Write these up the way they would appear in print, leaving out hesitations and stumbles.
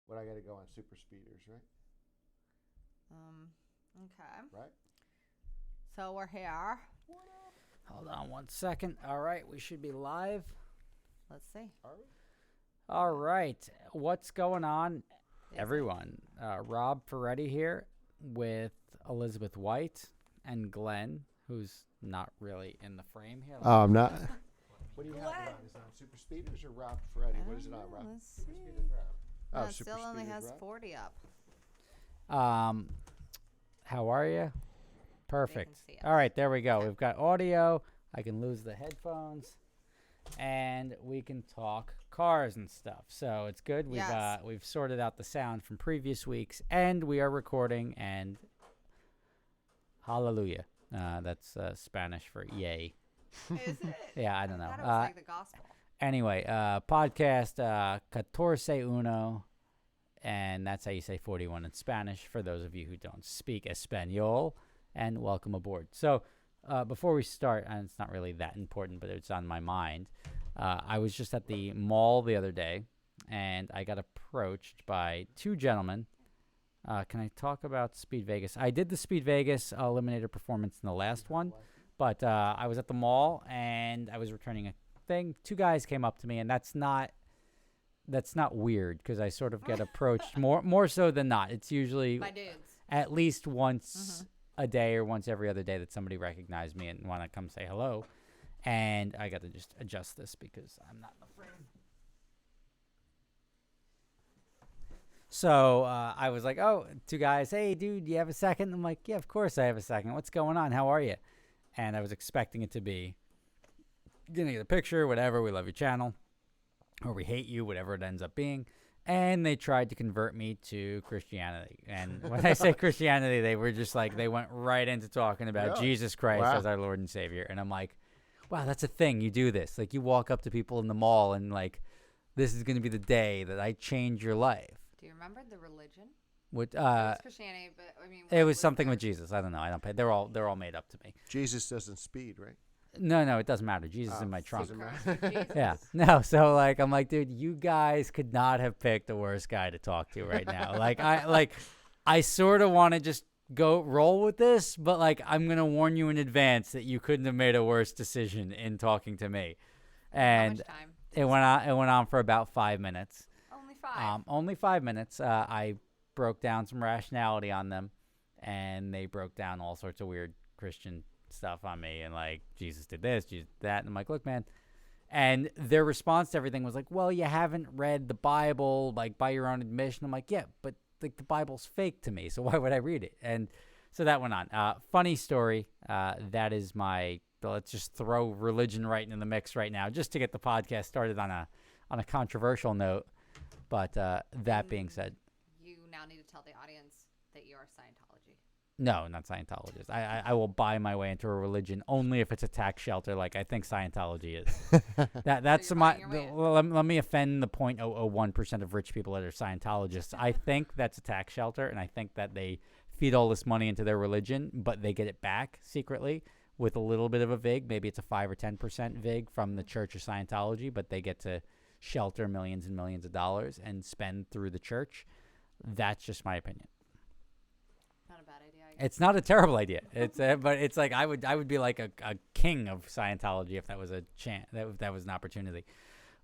When I got to go on super speeders, right? Okay. Right? So we're here. Hold on 1 second. All right, we should be live. Let's see. Are we? All right, what's going on, Is everyone? Rob Ferretti here with Elizabeth White and Glenn, who's not really in the frame here. Oh, I'm not. What do you have Glenn. it on? Is it on super speeders or Rob Ferretti? What is it on, Rob? Let's Super see. speeders, Rob. No, Oh, it super still only speeders, has Rob. 40 up. How are you? Perfect. see us. All right, there we go. We've got audio. I can lose the headphones, and we can talk cars and stuff. So it's good. Yes. We've sorted out the sound from previous weeks, and we are recording. And hallelujah. That's Spanish for yay. Is it? Yeah, I don't know. I thought it was like the gospel. Anyway, podcast Catorce Uno, and that's how you say 41 in Spanish for those of you who don't speak Espanol, and welcome aboard. So before we start, and it's not really that important, but it's on my mind, I was just at the mall the other day, and I got approached by two gentlemen. Can I talk about Speed Vegas? I did the Speed Vegas Eliminator performance in the last one, but I was at the mall, and I was returning a thing. Two guys came up to me, and that's not weird because I sort of get approached more so than not. It's usually My dudes. at least once a day or once every other day that somebody recognized me and want to come say hello. And I got to just adjust this because I'm not in the frame. So I was like, oh, two guys, hey, dude, do you have a second? I'm like, yeah, of course I have a second. What's going on? How are you? And I was expecting it to be, gonna get a picture, whatever, we love your channel, or we hate you, whatever it ends up being. And they tried to convert me to Christianity. And when I say Christianity, they were just like, they went right into talking about Really? Jesus Christ Wow. as our Lord and Savior. And I'm like, wow, that's a thing. You do this. Like, you walk up to people in the mall and like, this is going to be the day that I change your life. Do you remember the religion? What, It was Christianity, but I mean. it what was something there? with Jesus. I don't know. I don't pay. They're all made up to me. Jesus doesn't speed, right? No, it doesn't matter. Jesus is Oh, in my trunk. doesn't Christ matter. or Jesus? Yeah. No, so like I'm like, dude, you guys could not have picked the worst guy to talk to right now. I sort of want to just go roll with this, but like I'm going to warn you in advance that you couldn't have made a worse decision in talking to me. How And much time? it went on for about 5 minutes. Only 5. Only 5 minutes. I broke down some rationality on them, and they broke down all sorts of weird Christian stuff on me, and like Jesus did this, Jesus did that, and I'm like, look, man. And their response to everything was like, well, you haven't read the Bible, like by your own admission. I'm like, yeah, but like the Bible's fake to me, so why would I read it? And so that went on. Funny story. That is my. Let's just throw religion right into the mix right now, just to get the podcast started on a controversial note. But that being said, You now need to tell the audience that you are Scientology. no, not Scientologist. I will buy my way into a religion only if it's a tax shelter, like I think Scientology is. That's you're my. buying your way in. Let me offend the 0.001% of rich people that are Scientologists. I think that's a tax shelter, and I think that they feed all this money into their religion, but they get it back secretly with a little bit of a vig. Maybe it's a 5 or 10% vig from the Church of Scientology, but they get to shelter millions and millions of dollars and spend through the church. That's just my opinion. Not a bad idea. I guess. It's not a terrible idea. It's but it's like I would be like a king of Scientology if that was a chance, that was an opportunity.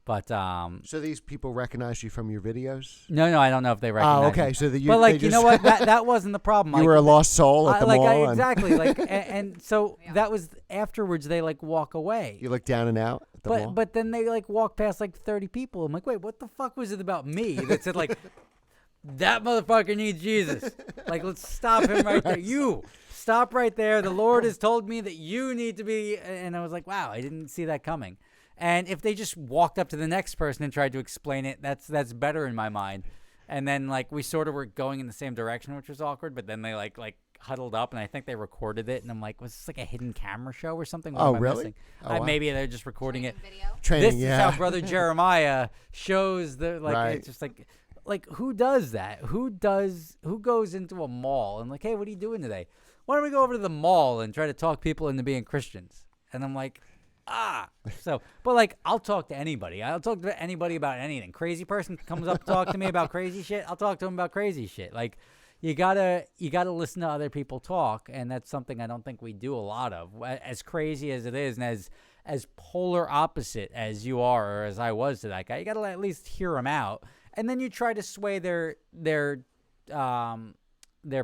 But So these people recognize you from your videos? no, I don't know if they recognize. Oh, okay. me. So that you. But like they you know just- what, that wasn't the problem. you Like, were a lost soul at the like mall. and exactly like and so Yeah. that was afterwards they like walk away. you look down and out at the mall. But then they like walk past like 30 people. I'm like, wait, what the fuck was it about me that said like that motherfucker needs Jesus? Like, let's stop him right there. You stop right there. The Lord has told me that you need to be. And I was like, wow, I didn't see that coming. And if they just walked up to the next person and tried to explain it, that's better in my mind. And then like we sort of were going in the same direction, which was awkward. But then they like huddled up, and I think they recorded it. And I'm like, was this like a hidden camera show or something? What Oh, am I really? missing? Oh, wow. Maybe they're just recording it. Training video. Training, This yeah. is how Brother Jeremiah shows the like. Right. It's just like who does that? Who goes into a mall and like, hey, what are you doing today? Why don't we go over to the mall and try to talk people into being Christians? And I'm like, So, but like, I'll talk to anybody. I'll talk to anybody about anything. Crazy person comes up to talk to me about crazy shit. I'll talk to him about crazy shit. Like, you gotta listen to other people talk, and that's something I don't think we do a lot of. As crazy as it is, and as polar opposite as you are, or as I was to that guy, you gotta at least hear him out, and then you try to sway their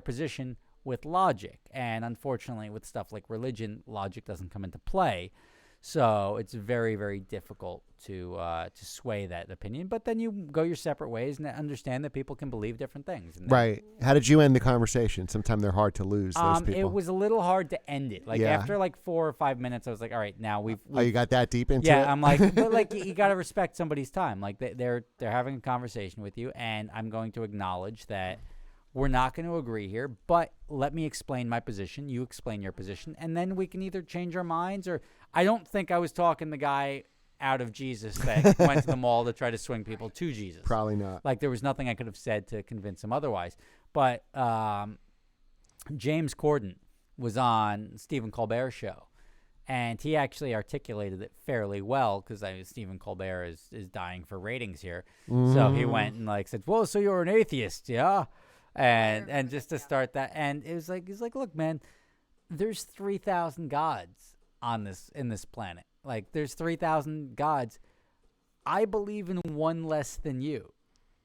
position with logic. And unfortunately, with stuff like religion, logic doesn't come into play. So it's very, very difficult to sway that opinion. But then you go your separate ways and understand that people can believe different things. And Right. How did you end the conversation? Sometimes they're hard to lose, those people. It was a little hard to end it. Like, after like 4 or 5 minutes, I was like, all right, now we've Oh, you got that deep into it? yeah, I'm like, but like, you got to respect somebody's time. Like, they're having a conversation with you, and I'm going to acknowledge that we're not going to agree here, but let me explain my position. You explain your position, and then we can either change our minds, or I don't think I was talking the guy out of Jesus that went to the mall to try to swing people to Jesus. Probably not. Like, there was nothing I could have said to convince him otherwise. But James Corden was on Stephen Colbert's show, and he actually articulated it fairly well, because Stephen Colbert is dying for ratings here. So he went and like said, "Well, so you're an atheist, yeah?" And just to start that, and he's like, "Look, man, there's 3,000 gods in this planet. Like, there's 3,000 gods. I believe in one less than you.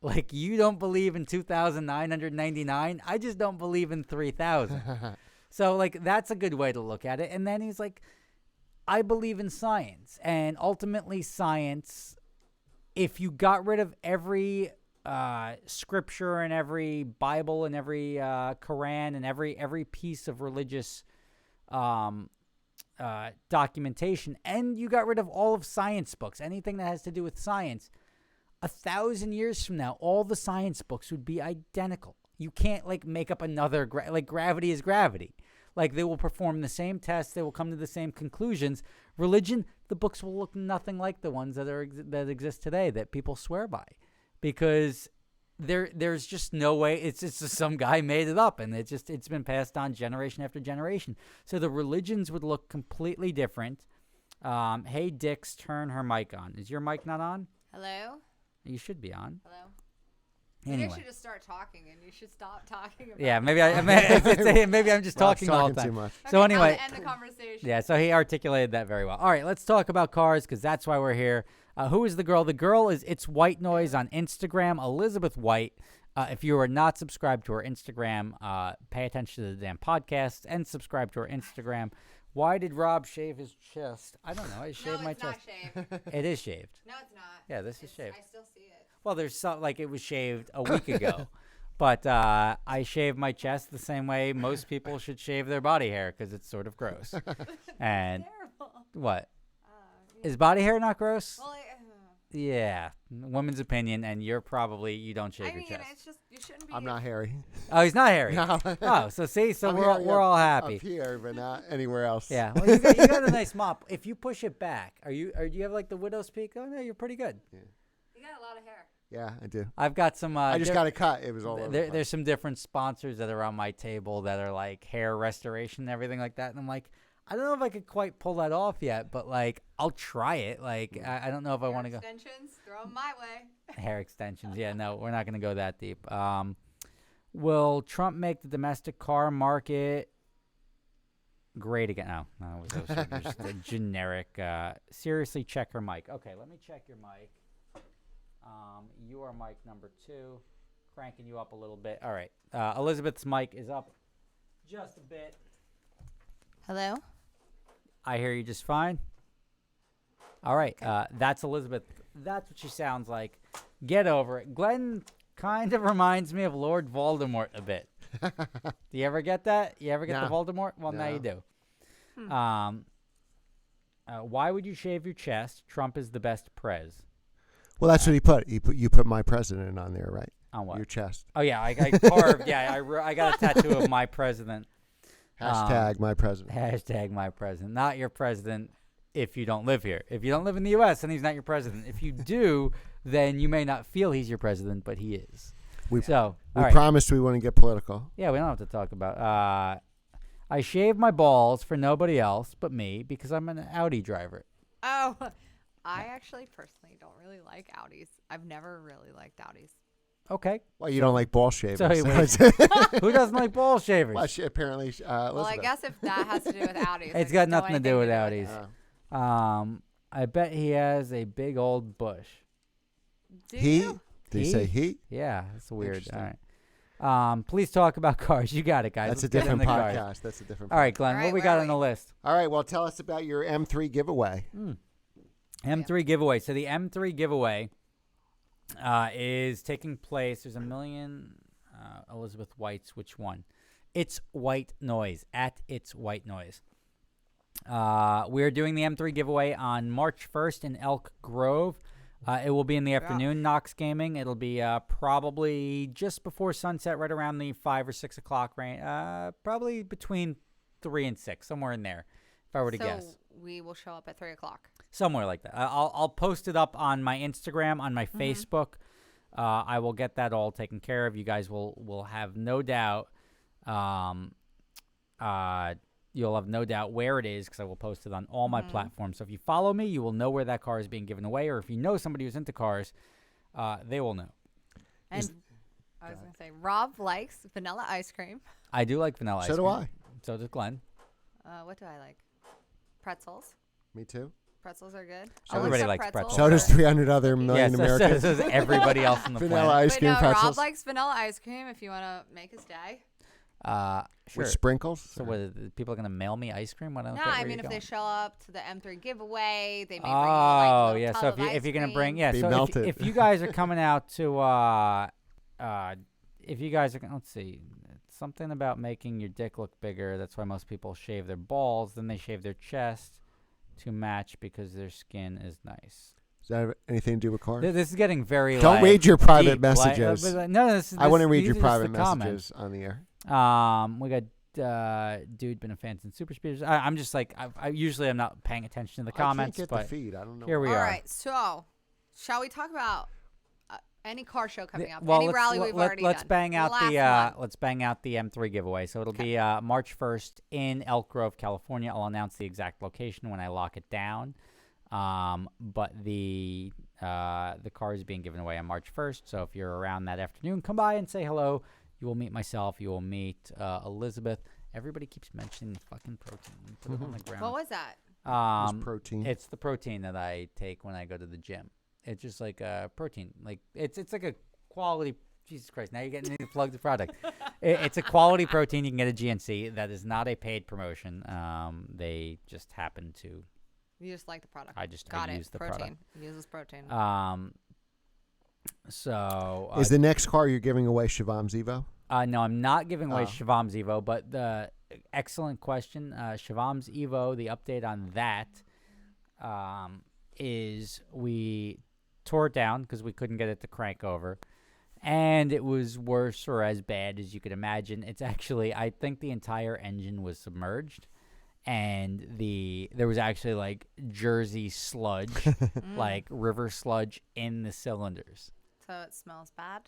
Like, you don't believe in 2,999. I just don't believe in 3,000." So, like, that's a good way to look at it. And then he's like, "I believe in science, and ultimately science, if you got rid of every scripture and every Bible and every Quran and every piece of religious documentation, and you got rid of all of science books, anything that has to do with science, 1,000 years from now, all the science books would be identical. You can't like make up another like gravity is gravity. Like, they will perform the same tests, they will come to the same conclusions. Religion, the books will look nothing like the ones that exist today that people swear by, because there's just no way. It's just some guy made it up, and it's been passed on generation after generation. So the religions would look completely different. Hey, Dix, turn her mic on. Is your mic not on? Hello? You should be on. Hello? Anyway. You should just start talking, and you should stop talking about Yeah, maybe I'm just talking the whole time. Too much. So anyway, now to end the conversation. yeah, so he articulated that very well. All right, let's talk about cars, because that's why we're here. Who is the girl? The girl is It's White Noise on Instagram, Elizabeth White. If you are not subscribed to her Instagram, pay attention to the damn podcast and subscribe to her Instagram. Why did Rob shave his chest? I don't know. I shaved my chest. No, it's not shaved. It is shaved. No, it's not. Yeah, this is shaved. I still see it. Well, there's some, like, it was shaved a week ago. But I shave my chest the same way most people should shave their body hair, because it's sort of gross. And Terrible. what? Yeah. Is body hair not gross? Well, Yeah, woman's opinion, and you don't shave your chest. it's just, you shouldn't be. I'm not hairy. Oh, he's not hairy. No. Oh, so see, so I'm we're hairy all up happy. here, but not anywhere else. Yeah, well, you got a nice mop. If you push it back, do you have like the widow's peak? Oh no, you're pretty good. You got a lot of hair. Yeah, I do. I've got some. I just got a cut. It was all over. There's some different sponsors that are on my table that are like hair restoration and everything like that, and I'm like, I don't know if I could quite pull that off yet, but like, I'll try it. Like, I don't know if I want to go. Extensions, throw them my way. Hair extensions. Yeah, no, we're not going to go that deep. Will Trump make the domestic car market great again? No, it was just a generic. Seriously, check her mic. Okay, let me check your mic. You are mic number 2. Cranking you up a little bit. All right. Elizabeth's mic is up just a bit. Hello? I hear you just fine. All right. That's Elizabeth. That's what she sounds like. Get over it. Glenn kind of reminds me of Lord Voldemort a bit. Do you ever get that? You ever get the Voldemort? Well, now you do. Why would you shave your chest? Trump is the best prez. Well, that's what he put. You put my president on there, right? On what? Your chest. Oh yeah, I carved. Yeah, I got a tattoo of my president. Hashtag my president. Hashtag my president. Not your president if you don't live here. If you don't live in the U.S., then he's not your president. If you do, then you may not feel he's your president, but he is. We right. promised we wouldn't get political. Yeah, we don't have to talk about. I shave my balls for nobody else but me because I'm an Audi driver. Oh, I actually personally don't really like Audis. I've never really liked Audis. Okay. Well, you don't like ball shavers. So he Who doesn't like ball shavers? Well, apparently, Well, I Elizabeth. guess if that has to do with Audis, It's I got just nothing to do with Audis. Uh, I bet he has a big old bush. Do he? you? Did you say he? Yeah, that's weird. Interesting. All right. Please talk about cars. You got it, guys. That's a Let's get different into cars. podcast. That's a different. All right, Glenn. All what right, we where got are on the we? list? All right. Well, tell us about your M3 giveaway. M3 giveaway. So the M3 giveaway is taking place. There's a million Elizabeth Whites. Which one? It's White Noise at It's White Noise. We're doing the M3 giveaway on March 1st in Elk Grove. It will be in the afternoon, Knox Gaming. It'll be probably just before sunset, right around the 5 or 6 o'clock range. Probably between 3 and 6, somewhere in there, if I were to guess. We will show up at 3 o'clock. Somewhere like that. I'll post it up on my Instagram, on my Facebook. I will get that all taken care of. You guys will have no doubt. You'll have no doubt where it is because I will post it on all my platforms. So if you follow me, you will know where that car is being given away. Or if you know somebody who's into cars, they will know. And I was going to say, Rob likes vanilla ice cream. I do like vanilla ice cream. So do I. So does Glenn. What do I like? Pretzels. Me too. Pretzels are good. Everybody Always likes have pretzels. So does 300 other million Yes, Americans. so does everybody else on the Vanilla planet. ice But cream no, pretzels Rob likes vanilla ice cream if you want to make his day. Sure. with sprinkles. So what, people are going to mail me ice cream? No, I mean, if they show up to the M3 giveaway, they may bring you Oh, like a yeah. little So tub if of you're ice gonna bring, cream. yeah. Be So melted. if you guys are coming out to, if you guys are, let's see, something about making your dick look bigger. That's why most people shave their balls. Then they shave their chest to match because their skin is nice. Does that have anything to do with cars? This is getting very. Don't like, read your private deep, messages. No, this is. I want to read these your are just private the comments. messages on the air. We got dude been a fan since Super Speeders. I'm just like I usually I'm not paying attention to the comments, I can't get but the feed. I don't know. here we All are. right, so shall we talk about any car show coming up? Well, Any rally we've already let's done? bang out Last the one. let's bang out the M3 giveaway. So it'll be March 1st in Elk Grove, California. I'll announce the exact location when I lock it down. But the car is being given away on March 1st. So if you're around that afternoon, come by and say hello. You will meet myself. You will meet Elizabeth. Everybody keeps mentioning the fucking protein. Put it on the ground. What was that? There's protein. It's the protein that I take when I go to the gym. It's just like a protein. Like it's like a quality. Jesus Christ! Now you're getting to plug the product. It's a quality protein. You can get at GNC. That is not a paid promotion. They just happen to. You just like the product. I got use it. the Protein. product. Uses protein. So Is the next car you're giving away Shivam Zevo? no, I'm not giving away Oh. Shavam's Evo, but the excellent question. Shavam's Evo, the update on that is we tore it down because we couldn't get it to crank over. And it was worse or as bad as you could imagine. It's actually, I think the entire engine was submerged. And there was actually like Jersey sludge, like river sludge in the cylinders. So it smells bad.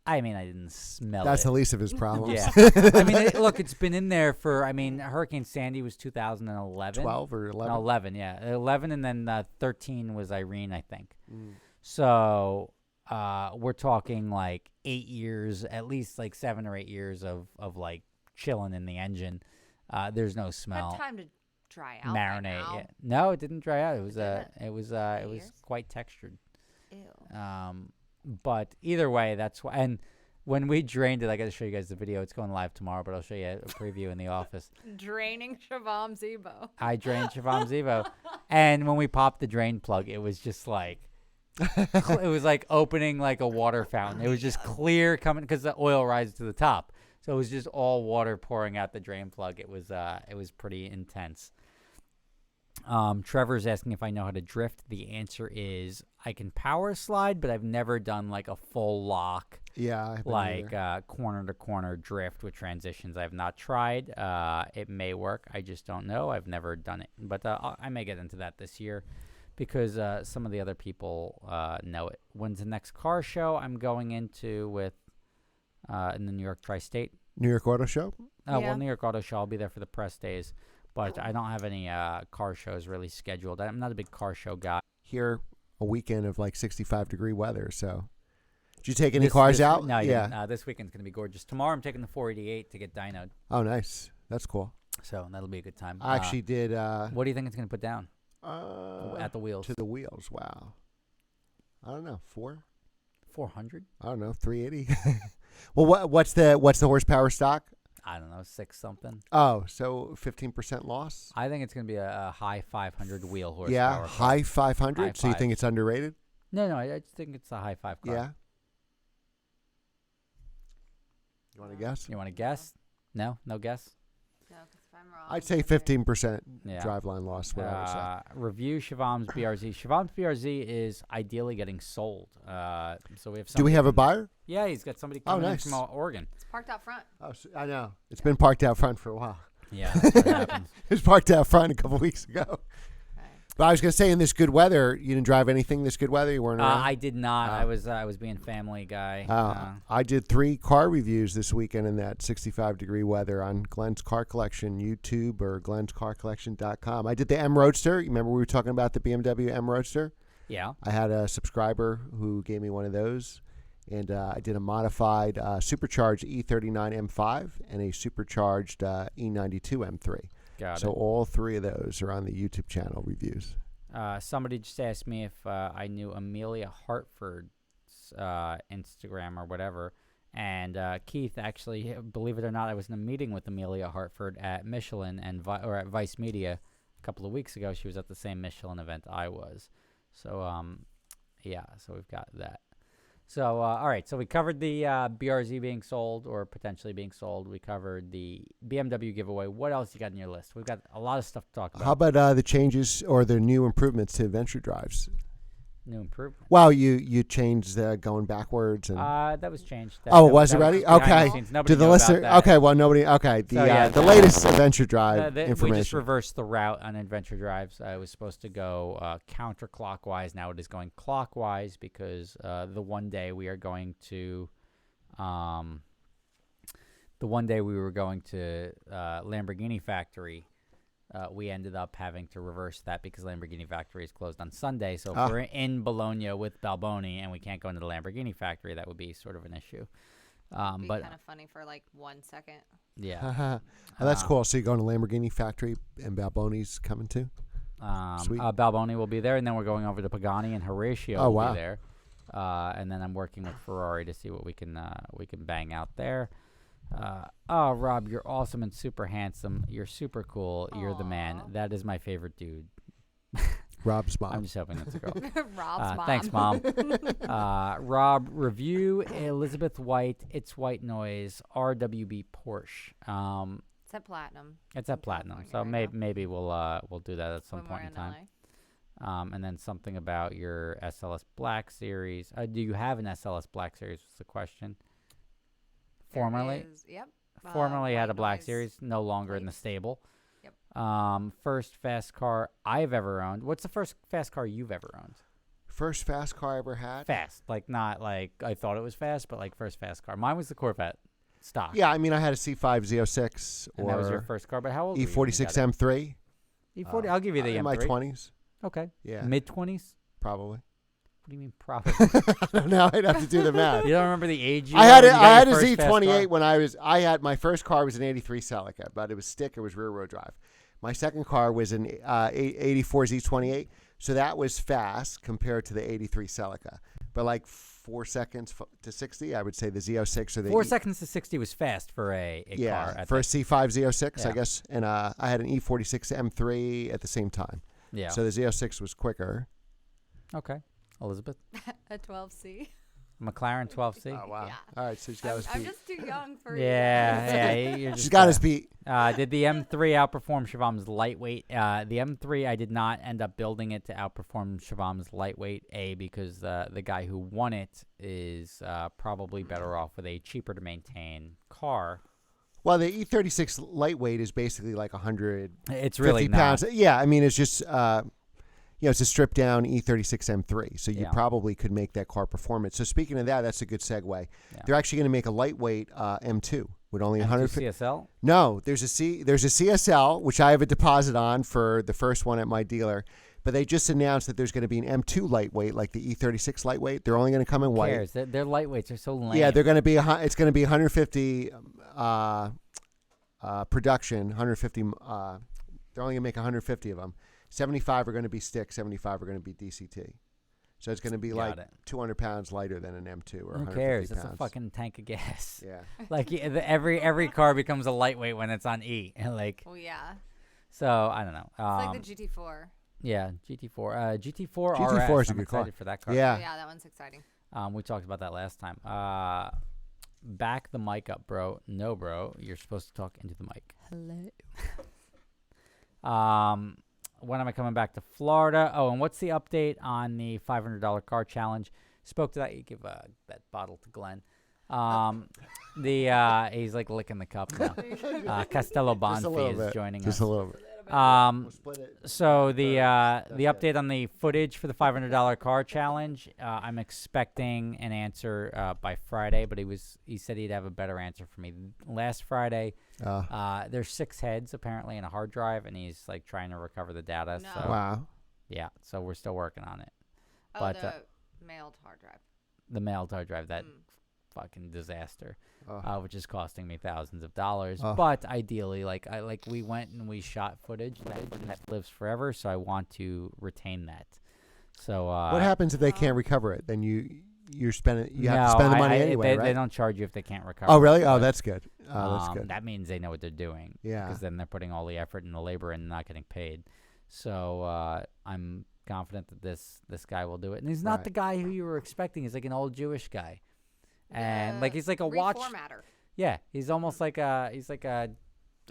I mean, I didn't smell That's it. the least of his problems. Yeah. I mean, look, it's been in there for, I mean, Hurricane Sandy was 2011. 12 or 11? No, 11, yeah. 11 and then 13 was Irene, I think. Mm. So we're talking like 8 years, at least like 7 or 8 years of like chilling in the engine. There's no smell. Had time to dry out. Marinate. By now. Yeah. No, it didn't dry out. It was Didn't it was years? quite textured. Ew. But either way, that's why. And when we drained it, I got to show you guys the video. It's going live tomorrow, but I'll show you a preview in the office. Draining Shavam Zebo. I drained Shavam's Evo, and when we popped the drain plug, it was just like it was like opening like a water fountain. It was just clear coming because the oil rises to the top, so it was just all water pouring out the drain plug. It was pretty intense. Trevor's asking if I know how to drift. The answer is I can power slide, but I've never done like a full lock, Yeah. I haven't like either. corner to corner drift with transitions. I've not tried. It may work. I just don't know. I've never done it, but I may get into that this year because some of the other people know it. When's the next car show I'm going into with in the New York Tri-State? New York Auto Show? Yeah. Well, New York Auto Show. I'll be there for the press days. but I don't have any car shows really scheduled. I'm not a big car show guy. Here, a weekend of like 65-degree weather. So, did you take any This- cars this- out? No, I yeah. didn't. This weekend's gonna be gorgeous. Tomorrow I'm taking the 488 to get dynoed, Oh, nice. That's cool. so that'll be a good time. I actually did. What do you think it's gonna put down at the wheels? To the wheels. Wow. I don't know. 400? I don't know. 380. Well, what's the horsepower stock? I don't know, 6 something. Oh, so 15% loss. I think it's gonna be a high 500 wheel horsepower. Yeah, car. high 500. High So you think fives. it's underrated? No, I just think it's a high 5 car. Yeah. You want to guess? You want to guess? No guess. No, 'cause if I'm wrong, I'd say then 15% Yeah. driveline loss. What I would say. Review Shavam's BRZ. Shavam's BRZ is ideally getting sold. So we have. Do we have a buyer? Yeah, he's got somebody Oh, coming in nice. from Oregon. It's parked out front. Oh, I know. It's been parked out front for a while. Yeah, that's what happens. It was parked out front a couple weeks ago. Okay. But I was going to say, in this good weather, you didn't drive anything this good weather? You weren't around? I did not. Oh. I was being family guy. I did 3 car reviews this weekend in that 65-degree weather on Glenn's Car Collection YouTube or glenscarcollection.com. I did the M Roadster. You remember we were talking about the BMW M Roadster? Yeah. I had a subscriber who gave me one of those. And I did a modified supercharged E39 M5 and a supercharged E92 M3. Got So it. all 3 of those are on the YouTube channel reviews. Somebody just asked me if I knew Amelia Hartford's Instagram or whatever. And Keith, actually, believe it or not, I was in a meeting with Amelia Hartford at Michelin or at Vice Media a couple of weeks ago. She was at the same Michelin event I was. So, yeah, so we've got that. So, all right. So we covered the BRZ being sold or potentially being sold. We covered the BMW giveaway. What else you got on your list? We've got a lot of stuff to talk about. How about the changes or the new improvements to adventure drives? New improvement. Well, you changed going backwards and. That was changed. That, Oh, that was it that already? behind the Okay. scenes. Nobody To the knew about listener. that. Okay, well, nobody. Okay, the So, yeah, the latest adventure drive We just information. reversed the route on adventure drives. It was supposed to go counterclockwise. Now it is going clockwise because the one day we are going to, Lamborghini Factory. We ended up having to reverse that because Lamborghini Factory is closed on Sunday. So if we're in Bologna with Balboni and we can't go into the Lamborghini Factory, that would be sort of an issue. It'd be But kind of funny for like 1 second. yeah. Oh, that's cool. So you're going to Lamborghini Factory and Balboni's coming too? Sweet. Balboni will be there, and then we're going over to Pagani and Horatio Oh, will wow. be there. And then I'm working with Ferrari to see what we can bang out there. Oh, Rob, you're awesome and super handsome. You're super cool. You're the man. Aw. That is my favorite dude. Rob's mom. I'm just hoping that's a girl. Rob's mom. Thanks, Mom. Rob, review Elizabeth White, It's White Noise, RWB Porsche. It's at Platinum. It's at in Platinum, California so right now. maybe we'll do that at some When point we're in time. LA. And then something about your SLS Black Series. Do you have an SLS Black Series? Was the question. There Formerly, is- Yep. formerly had a White Black Noise. Series. No longer in the Please. stable. Yep. First fast car I've ever owned. What's the first fast car you've ever owned? First fast car I ever had? Fast, like not like I thought it was fast, but like first fast car. Mine was the Corvette stock. Yeah, I mean, I had a C5 Z06 And that was your or first car. But how old were you when you E46 got it? M3. E40. I'll give you the M3. In my 20s. Okay. Yeah, Mid 20s. probably. What do you mean probably? I don't know. I'd have to do the math. You don't remember the age? You I had were a, when you I got had a your first fast car? Z28 when I had my first car was an 83 Celica, but it was stick. It was rear wheel drive. My second car was an 84 Z28, so that was fast compared to the 83 Celica. But like 4 seconds to 60, I would say the Z06 or the 4 seconds to 60 was fast for a yeah car. At for a the, C5 Z06, I Yeah. guess. And I had an E46 M3 at the same time. yeah. So the Z06 was quicker. Okay. Elizabeth. A 12C. McLaren 12C. Oh wow! Yeah. All right, so she's got us I'm beat. just too young for Yeah, you're She's just, got us beat. Did the M3 outperform Shavam's lightweight? The M3, I did not end up building it to outperform Shavam's lightweight. Because the guy who won it is probably better off with a cheaper to maintain car. Well, the E36 lightweight is basically like 150 It's really not. pounds. Yeah, I mean it's just it's a stripped down E36 M3, so you Yeah. probably could make that car perform it. So speaking of that, that's a good segue. Yeah. They're actually going to make a lightweight M2, with only M2 150. CSL. No, there's a CSL which I have a deposit on for the first one at my dealer, but they just announced that there's going to be an M2 lightweight, like the E36 lightweight. They're only going to come in Who white. cares? Their lightweights are so lame. Yeah, they're going to be it's going to be 150 production, 150. They're only going to make 150 of them. 75 are going to be stick, 75 are going to be DCT. So it's going to be Got like it. 200 pounds lighter than an M2 or Who 150 cares? pounds. That's a fucking tank of gas. Yeah. Like every car becomes a lightweight when it's on E. Like Well, yeah. so, I don't know. It's like the GT4. Yeah, GT4. GT4 GT4 RS. is a I'm good car. excited for that car. Yeah. Yeah, that one's exciting. We talked about that last time. Back the mic up, bro. No, bro. You're supposed to talk into the mic. Hello. When am I coming back to Florida? Oh, and what's the update on the $500 car challenge? Spoke to that. You give that bottle to Glenn. He's like licking the cup now. Castello Just a little Bonfi is bit. joining Just us. a little bit. Um, We'll split it. So the That's update on the footage for the $500 car challenge, I'm expecting an answer by Friday, but he said he'd have a better answer for me. Last Friday, there's 6 heads apparently in a hard drive, and he's like trying to recover the data. No. So Wow. yeah, so we're still working on it. Oh, But, the mailed hard drive. The mailed hard drive, that Mm. fucking disaster, Oh. which is costing me thousands of dollars. Oh. But ideally, we went and we shot footage that lives forever, so I want to retain that. So What happens if they can't recover it? Then you're spending. You have to No, spend the money anyway, they, right? They don't charge you if they can't recover. Oh, really? it, Oh, but, that's good. Oh, that's good. That means they know what they're doing. Yeah. Because then they're putting all the effort and the labor and not getting paid. So I'm confident that this guy will do it. And he's not Right. the guy who you were expecting. He's like an old Jewish guy. And The like he's like a watch. reformatter. Yeah, he's almost like an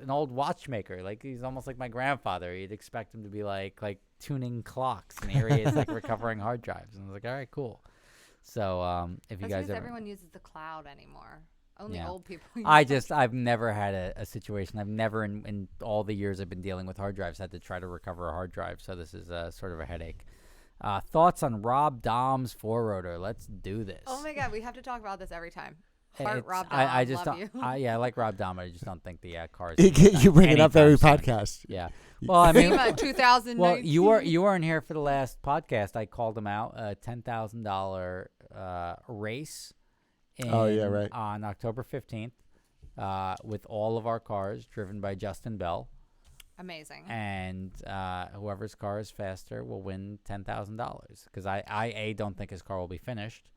old watchmaker. Like he's almost like my grandfather. You'd expect him to be like tuning clocks, and here he is like recovering hard drives. And I was like, all right, cool. So if you That's guys because ever, everyone uses the cloud anymore. Only Yeah. old people. use I've never had a situation. I've never in all the years I've been dealing with hard drives had to try to recover a hard drive. So this is sort of a headache. Thoughts on Rob Dom's 4-rotor? Let's do this. Oh my god, we have to talk about this every time. It's- Heart Rob Dom, I just love don't. you. I like Rob Dom. I just don't think the cars. You bring it up every anytime soon. podcast. Yeah. Well, I mean, SEMA 2019. well, you weren't here for the last podcast. I called him out. A $10,000 race. Oh, yeah, right. On October 15th, with all of our cars driven by Justin Bell, Amazing. and whoever's car is faster will win $10,000. Because I don't think his car will be finished,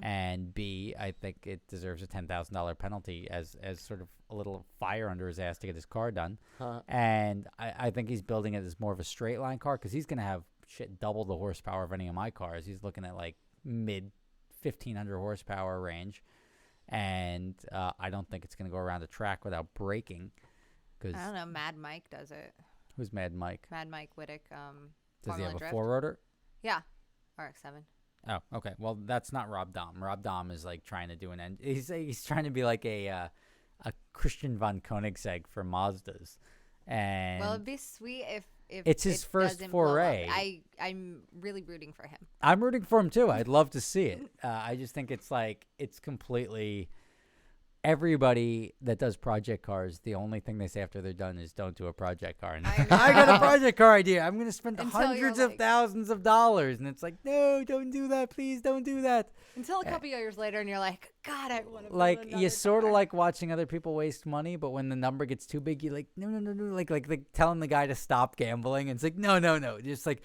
and B, I think it deserves a $10,000 penalty as sort of a little fire under his ass to get his car done. Huh. And I think he's building it as more of a straight line car because he's going to have double the horsepower of any of my cars. He's looking at like mid 1,500 horsepower range. And I don't think it's going to go around the track without braking. Cause I don't know. Mad Mike does it. who's Mad Mike? Mad Mike Whittick. Does he Formula have a Drift. 4-rotor? Yeah. RX-7. Oh, okay. Well, that's not Rob Dom. Rob Dom is like trying to do he's trying to be like a Christian von Koenigsegg for Mazdas. And Well, it'd be sweet if It's his it first doesn't blow up. foray. I'm really rooting for him. I'm rooting for him too. I'd love to see it. I just think it's completely everybody that does project cars. The only thing they say after they're done is don't do a project car. And I I got a know. project car idea. I'm going to spend Until you're hundreds of like- thousands of dollars. And it's like, no, don't do that. Please don't do that. Until a couple years later, and you're like, God, I want to. Like you sort of like watching other people waste money, but when the number gets too big, you're like, no, like telling the guy to stop gambling. And it's like, no, it's like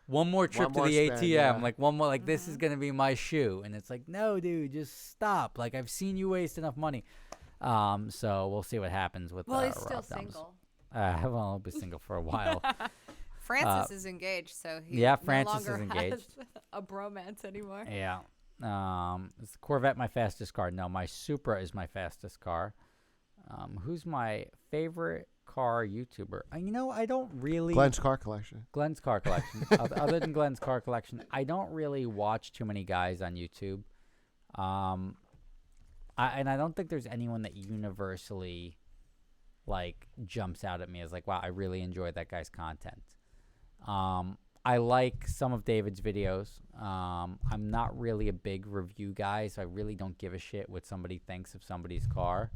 one more trip to more the spend, ATM, yeah. like one more, like this is gonna be my shoe, and it's like, no, dude, just stop. Like I've seen you waste enough money. So we'll see what happens with. Well, he's Rob still Doms. single. Well, I'll be single for a while. Francis is engaged, so he yeah, no Francis is longer engaged. has a bromance anymore. Yeah. Is the Corvette my fastest car? No, my Supra is my fastest car. Who's my favorite car YouTuber? I don't really. Glenn's Car Collection. Glenn's Car Collection. Other than Glenn's Car Collection, I don't really watch too many guys on YouTube. And I don't think there's anyone that universally like jumps out at me as like, wow, I really enjoy that guy's content. I like some of David's videos. I'm not really a big review guy, so I really don't give a shit what somebody thinks of somebody's car.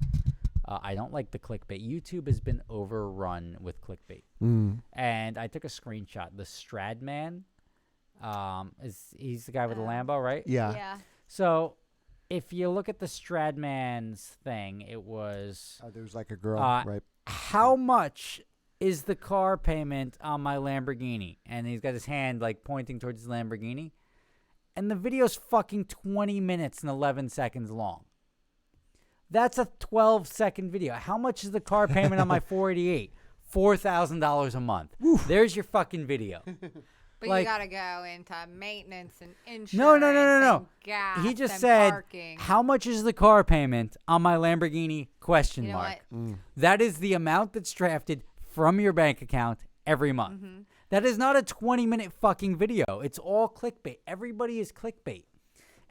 I don't like the clickbait. YouTube has been overrun with clickbait. And I took a screenshot. The Stradman, he's the guy with the Lambo, right? Yeah. Yeah. So if you look at the Stradman's thing, it was There was like a girl, Uh, right? how much is the car payment on my Lamborghini? And he's got his hand like pointing towards his Lamborghini. And the video's fucking 20 minutes and 11 seconds long. That's a 12-second video. How much is the car payment on my 488? $4,000 a month. There's your fucking video. But Like- you gotta go into maintenance and insurance. No. And gas He just and said, parking. how much is the car payment on my Lamborghini? Question You know mark. what? That is the amount that's drafted from your bank account every month. Mm-hmm. That is not a 20-minute fucking video. It's all clickbait. Everybody is clickbait.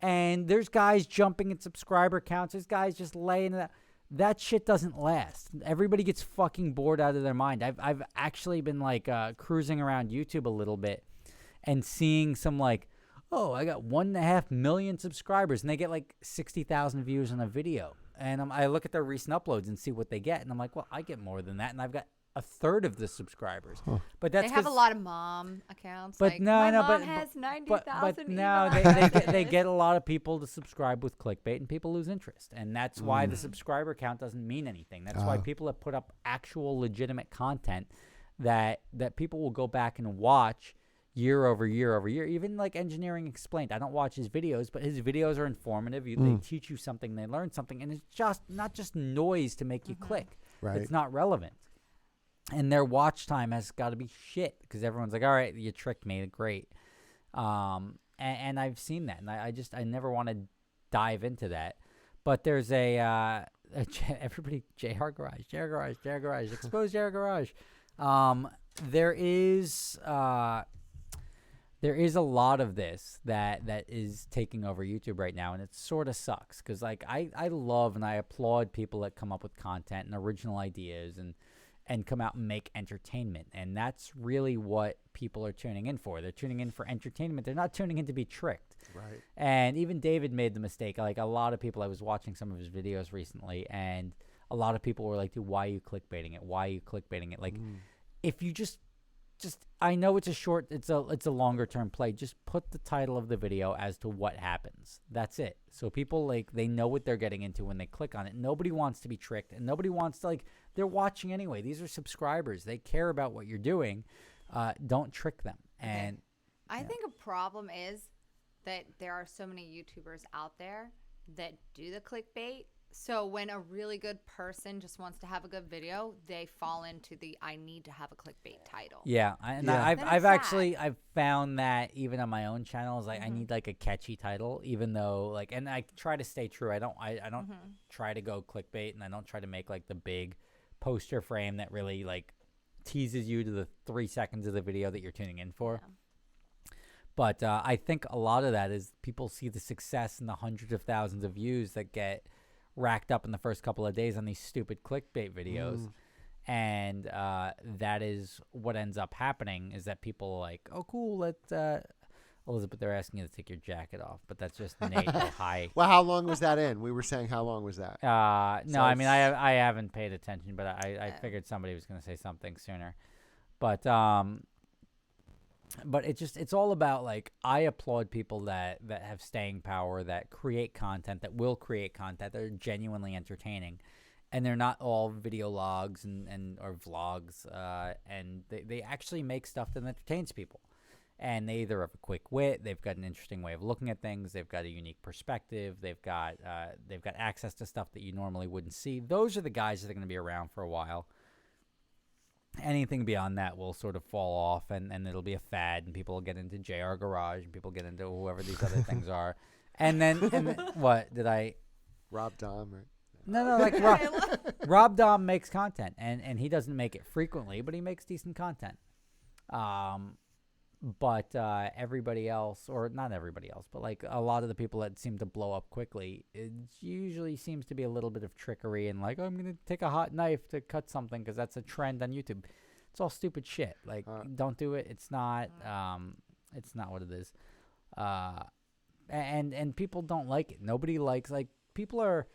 And there's guys jumping at subscriber counts. There's guys just laying it out. That shit doesn't last. Everybody gets fucking bored out of their mind. I've actually been like cruising around YouTube a little bit and seeing some like, oh, I got 1.5 million subscribers, and they get like 60,000 views on a video. And I look at their recent uploads and see what they get, and I'm like, well, I get more than that, and I've got a third of the subscribers. But that's They have a 'cause- lot of mom accounts. But like, no, my no, mom but has but 90,000 no, they get a lot of people to subscribe with clickbait, and people lose interest, and that's why the subscriber count doesn't mean anything. That's why people have put up actual legitimate content that people will go back and watch year over year over year. Even like Engineering Explained, I don't watch his videos, but his videos are informative. They teach you something, they learn something, and it's just not just noise to make you click. Right. It's not relevant. And their watch time has got to be shit because everyone's like, all right, you tricked me. Great. And I've seen that. And I never want to dive into that. But there's everybody, JR Garage, expose JR Garage. There is a lot of this that is taking over YouTube right now, and it sort of sucks because like I love and I applaud people that come up with content and original ideas and come out and make entertainment, and that's really what people are tuning in for. They're tuning in for entertainment. They're not tuning in to be tricked. Right. And even David made the mistake. Like a lot of people, I was watching some of his videos recently, and a lot of people were like, "Dude, why are you clickbaiting it? Why are you clickbaiting it?" Like, if you just I know it's a longer term play. Just put the title of the video as to what happens. That's it. So people like they know what they're getting into when they click on it. Nobody wants to be tricked, and nobody wants to like. They're watching anyway. These are subscribers. They care about what you're doing. Don't trick them. And I think a problem is that there are so many YouTubers out there that do the clickbait. So when a really good person just wants to have a good video, they fall into the I need to have a clickbait title. yeah, Then I've it's actually I've found that even on my own channels, like I Mm-hmm. need like a catchy title, even though like, and I try to stay true. I don't Mm-hmm. try to go clickbait, and I don't try to make like the big poster frame that really like teases you to the 3 seconds of the video that you're tuning in for. Yeah. But I think a lot of that is people see the success and the hundreds of thousands of views that get racked up in the first couple of days on these stupid clickbait videos. And that is what ends up happening is that people are like, oh, cool, let's Elizabeth, they're asking you to take your jacket off, but that's just Nate. Oh, hi. Well, how long was that in? We were saying how long was that? No, So I mean, it's- I haven't paid attention, but I figured somebody was going to say something sooner. But it's all about like I applaud people that have staying power, that create content, that will create content that are genuinely entertaining, and they're not all video logs and or vlogs, and they actually make stuff that entertains people. And they either have a quick wit, they've got an interesting way of looking at things, they've got a unique perspective, they've got access to stuff that you normally wouldn't see. Those are the guys that are going to be around for a while. Anything beyond that will sort of fall off, and it'll be a fad, and people will get into JR Garage, and people get into whoever these other things are. And then what did I? Rob Dom, right? No, like Rob Dom makes content, and he doesn't make it frequently, but he makes decent content. But everybody else, or not everybody else, but like a lot of the people that seem to blow up quickly, it usually seems to be a little bit of trickery and like, oh, I'm going to take a hot knife to cut something because that's a trend on YouTube. It's all stupid shit. Like, don't do it. It's not what it is. And people don't like it. Nobody likes, like, people are,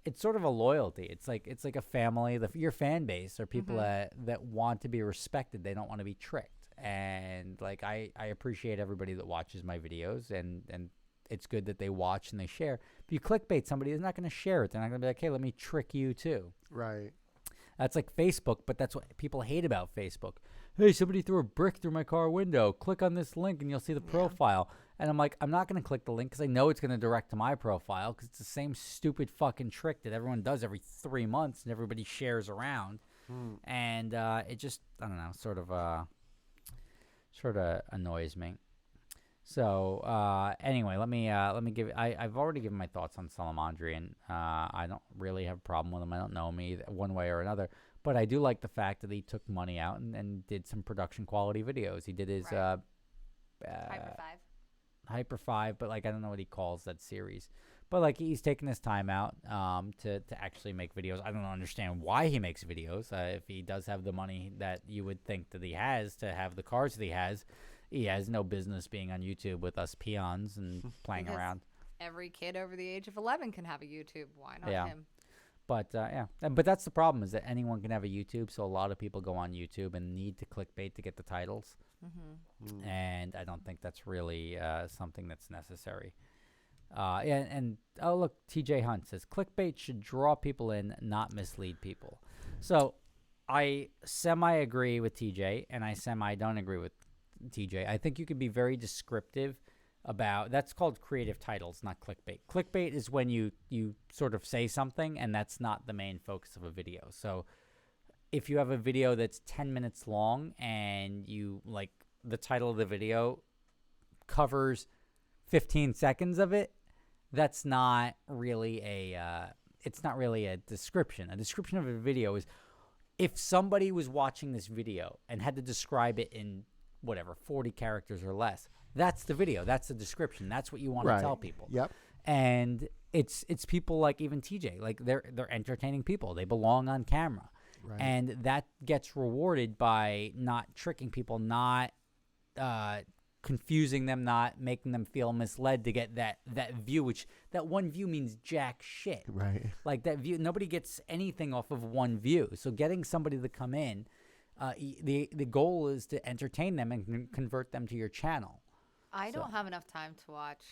it's sort of a loyalty. It's like a family. Your fan base are people that want to be respected. They don't want to be tricked. And like I appreciate everybody that watches my videos, and it's good that they watch and they share. If you clickbait somebody, they're not going to share it. They're not going to be like, hey, let me trick you too. Right. That's like Facebook, but that's what people hate about Facebook. Hey, somebody threw a brick through my car window. Click on this link and you'll see the profile. And I'm like, I'm not going to click the link because I know it's going to direct to my profile because it's the same stupid fucking trick that everyone does every 3 months and everybody shares around. And it just, I don't know, sort of annoys me. So anyway, let me give. I've already given my thoughts on Salamandri, and I don't really have a problem with him. I don't know him either, one way or another, but I do like the fact that he took money out and did some production quality videos. He did his Hyper 5. Hyper 5, but like I don't know what he calls that series. But like he's taking his time out to actually make videos. I don't understand why he makes videos. If he does have the money that you would think that he has to have the cars that he has no business being on YouTube with us peons and playing Because around. Every kid over the age of 11 can have a YouTube. Why not him? But but that's the problem, is that anyone can have a YouTube. So a lot of people go on YouTube and need to clickbait to get the titles. And I don't think that's really something that's necessary. And oh, look, TJ Hunt says clickbait should draw people in, not mislead people. So I semi-agree with TJ, and I semi-don't agree with TJ. I think you can be very descriptive about, that's called creative titles, not clickbait. Clickbait is when you sort of say something and that's not the main focus of a video. So if you have a video that's 10 minutes long and you like the title of the video covers 15 seconds of it, that's not really it's not really a description. A description of a video is if somebody was watching this video and had to describe it in whatever 40 characters or less, that's the video, that's the description, that's what you want to tell people. Yep. And it's people like even TJ, like they're entertaining people, they belong on camera. Right. And that gets rewarded by not tricking people, not confusing them, not making them feel misled to get that view, which that one view means jack shit. Right. Like that view, nobody gets anything off of one view. So getting somebody to come in, the goal is to entertain them and convert them to your channel. I don't have enough time to watch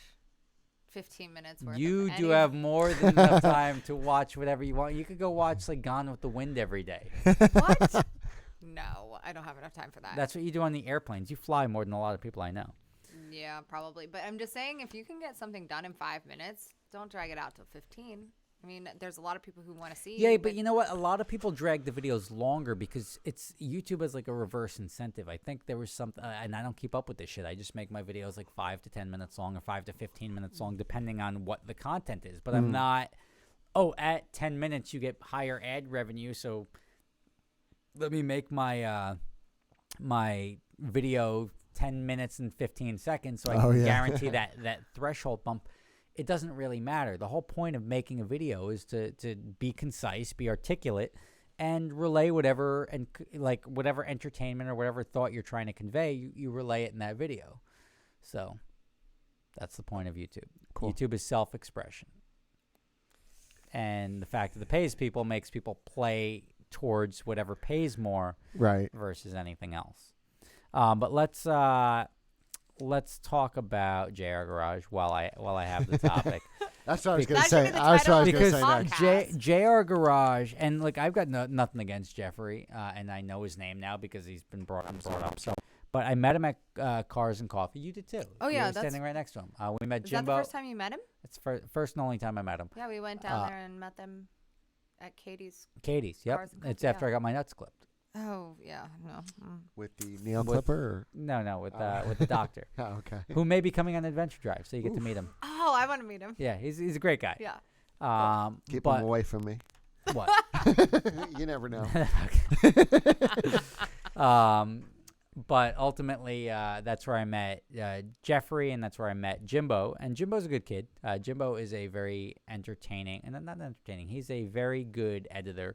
15 minutes worth You of do have more than enough time to watch whatever you want. You could go watch like Gone with the Wind every day. What? No, I don't have enough time for that. That's what you do on the airplanes. You fly more than a lot of people I know. Yeah, probably. But I'm just saying, if you can get something done in 5 minutes, don't drag it out to 15. I mean, there's a lot of people who want to see. Yeah, but you know what? A lot of people drag the videos longer because it's YouTube has like a reverse incentive. I think there was something, and I don't keep up with this shit. I just make my videos like 5 to 10 minutes long or 5 to 15 minutes long, depending on what the content is. But I'm not, at 10 minutes you get higher ad revenue, so let me make my my video 10 minutes and 15 seconds so I can guarantee that threshold bump. It doesn't really matter. The whole point of making a video is to be concise, be articulate, and relay whatever entertainment or whatever thought you're trying to convey. You relay it in that video. So that's the point of YouTube. Cool. YouTube is self-expression, and the fact that it pays people makes people play towards whatever pays more, Right. versus anything else. But let's talk about JR Garage while I have the topic. That's what I was going to That should say. be the That's what I was title going of to this say next. podcast. JR Garage, and like I've got nothing against Jeffrey, and I know his name now because he's been brought up. So, but I met him at Cars and Coffee. You did too. Oh, You yeah, were that's- standing right next to him. We met Is Jimbo. that the first time you met him? It's first and only time I met him. Yeah, we went down there and met them at Katie's. Katie's. Yep. Cars and It's Coffee, after yeah. I got my nuts clipped. Oh, yeah. No. With the neon With- clipper? No, with the doctor, Or? Oh, okay. who may be coming on Adventure Drive, so you get to meet him. Oh, I want to meet him. Yeah, he's a great guy. Yeah. Keep but him away from me. what? You never know. But ultimately, that's where I met Jeffrey, and that's where I met Jimbo. And Jimbo's a good kid. Jimbo is a very entertaining, and not entertaining. He's a very good editor.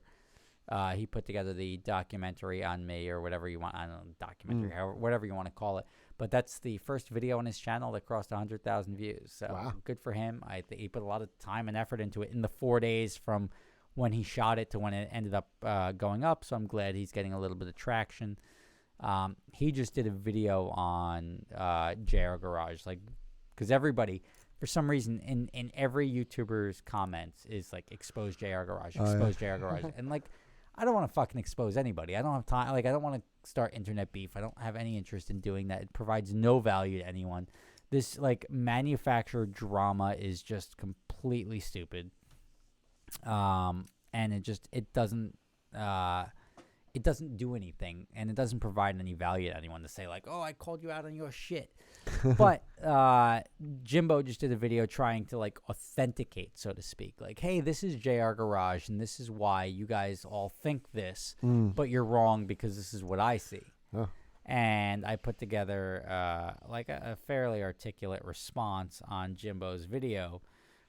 He put together the documentary on me, or whatever you want. I don't know, documentary, whatever you want to call it. But that's the first video on his channel that crossed 100,000 views. So Wow. good for him. I think he put a lot of time and effort into it in the 4 days from when he shot it to when it ended up going up. So I'm glad he's getting a little bit of traction. He just did a video on JR Garage, like, because everybody, for some reason, in every YouTuber's comments is like, expose JR Garage, expose JR Garage. And like, I don't want to fucking expose anybody. I don't have time. Like, I don't want to start internet beef. I don't have any interest in doing that. It provides no value to anyone. This like manufactured drama is just completely stupid. And it doesn't do anything, and it doesn't provide any value to anyone to say like, oh, I called you out on your shit. But Jimbo just did a video trying to like authenticate, so to speak, like, hey, this is JR Garage and this is why you guys all think this, but you're wrong because this is what I see. Oh. And I put together like a fairly articulate response on Jimbo's video,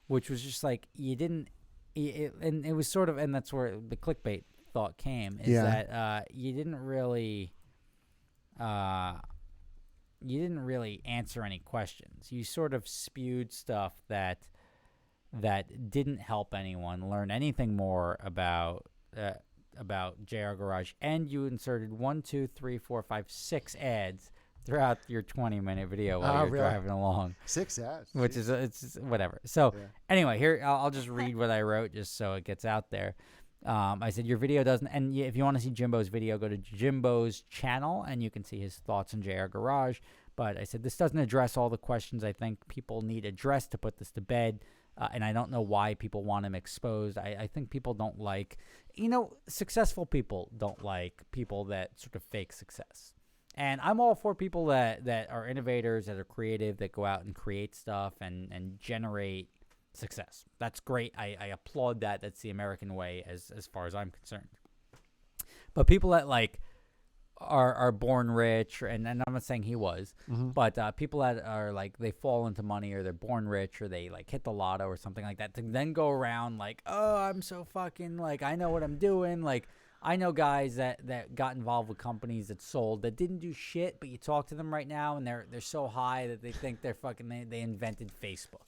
which was just like, you didn't and it was sort of, and that's where the clickbait thought came, is that you didn't really answer any questions. You sort of spewed stuff that didn't help anyone learn anything more about JR Garage, and you inserted 6 ads throughout your 20-minute video while you're driving along. 6 ads. Which is it's whatever. So anyway, here I'll just read what I wrote just so it gets out there. I said your video doesn't, and if you want to see Jimbo's video, go to Jimbo's channel and you can see his thoughts on JR Garage. But I said this doesn't address all the questions I think people need addressed to put this to bed. And I don't know why people want him exposed. I think people don't like, successful people don't like people that sort of fake success. And I'm all for people that are innovators, that are creative, that go out and create stuff and generate success. That's great. I applaud that. That's the American way as far as I'm concerned. But people that like are born rich, and I'm not saying he was, but people that are like, they fall into money, or they're born rich, or they like hit the lotto or something like that, to then go around like, oh, I'm so fucking, like, I know what I'm doing. Like, I know guys that got involved with companies that sold, that didn't do shit, but you talk to them right now and they're so high that they think they're fucking, they invented Facebook.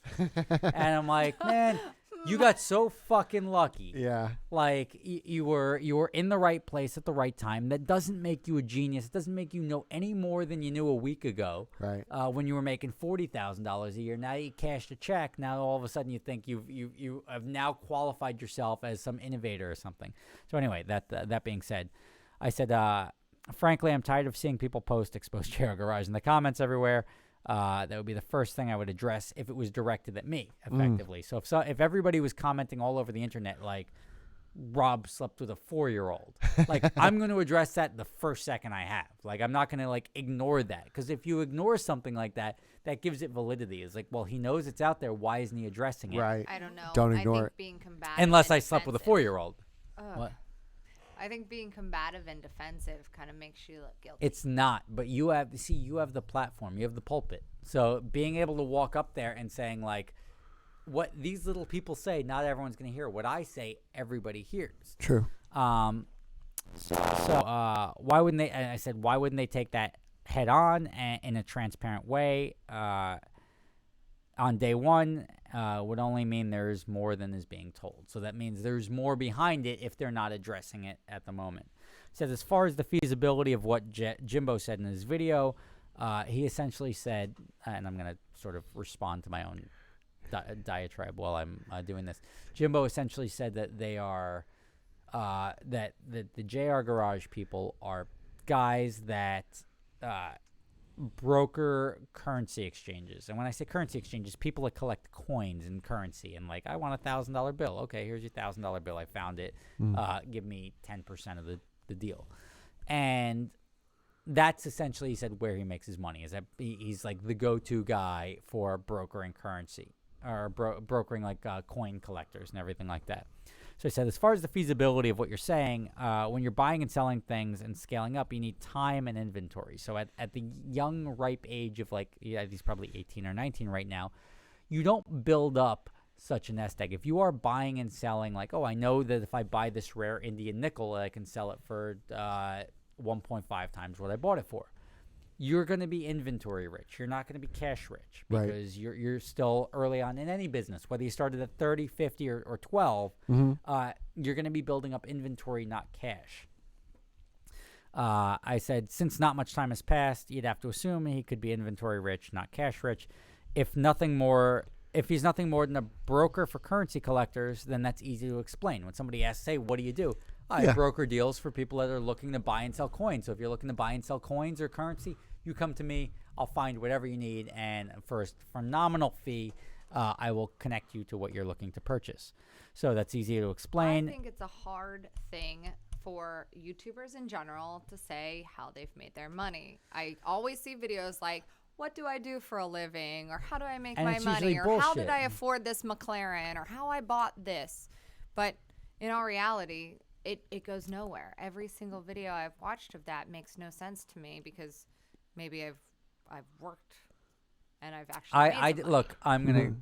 And I'm like, man, you got so fucking lucky. Yeah. Like, you were in the right place at the right time. That doesn't make you a genius. It doesn't make you know any more than you knew a week ago. Right. When you were making $40,000 a year. Now you cashed a check. Now all of a sudden you think you have now qualified yourself as some innovator or something. So anyway, that being said, I said, frankly, I'm tired of seeing people post exposed JR Garage in the comments everywhere. That would be the first thing I would address if it was directed at me, effectively. So if everybody was commenting all over the internet like, Rob slept with a 4-year-old, like, I'm going to address that the first second I have. Like, I'm not going to like ignore that, because if you ignore something like that, that gives it validity. It's like, well, he knows it's out there. Why isn't he addressing it? Right. I don't know. Don't I ignore think it. being combative Unless and I slept with a defensive. 4-year-old. What? I think being combative and defensive kind of makes you look guilty. It's not, but you have the platform, you have the pulpit. So being able to walk up there and saying like, what these little people say, not everyone's going to hear. What I say, everybody hears. True. So why wouldn't they? And I said, why wouldn't they take that head on and in a transparent way? On day one, would only mean there's more than is being told. So that means there's more behind it if they're not addressing it at the moment. Says, as far as the feasibility of what Jimbo said in his video, he essentially said, and I'm going to sort of respond to my own diatribe while I'm doing this. Jimbo essentially said that they are, that the JR Garage people are guys that broker currency exchanges. And when I say currency exchanges, people that collect coins and currency, and like, I want $1,000 bill. Okay, here's your $1,000 bill. I found it. Give me 10% of the deal. And that's essentially, he said, where he makes his money, is that he's like the go-to guy for brokering currency, or brokering like coin collectors and everything like that. So he said, as far as the feasibility of what you're saying, when you're buying and selling things and scaling up, you need time and inventory. So at the young, ripe age of like, he's probably 18 or 19 right now, you don't build up such a nest egg. If you are buying and selling, like, oh, I know that if I buy this rare Indian nickel, I can sell it for 1.5 times what I bought it for. you're going to be inventory rich. You're not going to be cash rich Right. because you're still early on in any business. Whether you started at 30, 50, or 12, you're going to be building up inventory, not cash. I said, since not much time has passed, you'd have to assume he could be inventory rich, not cash rich. If he's nothing more than a broker for currency collectors, then that's easy to explain. When somebody asks, hey, what do you do? I broker deals for people that are looking to buy and sell coins. So if you're looking to buy and sell coins or currency, you come to me. I'll find whatever you need, and for a phenomenal fee, I will connect you to what you're looking to purchase. So that's easy to explain. I think it's a hard thing for YouTubers in general to say how they've made their money. I always see videos like, what do I do for a living? Or how do I make And my it's money? usually Or how did bullshit. I afford this McLaren? Or how I bought this? But in all reality, it goes nowhere. Every single video I've watched of that makes no sense to me because maybe I've worked and I've actually made some money. Look, I'm gonna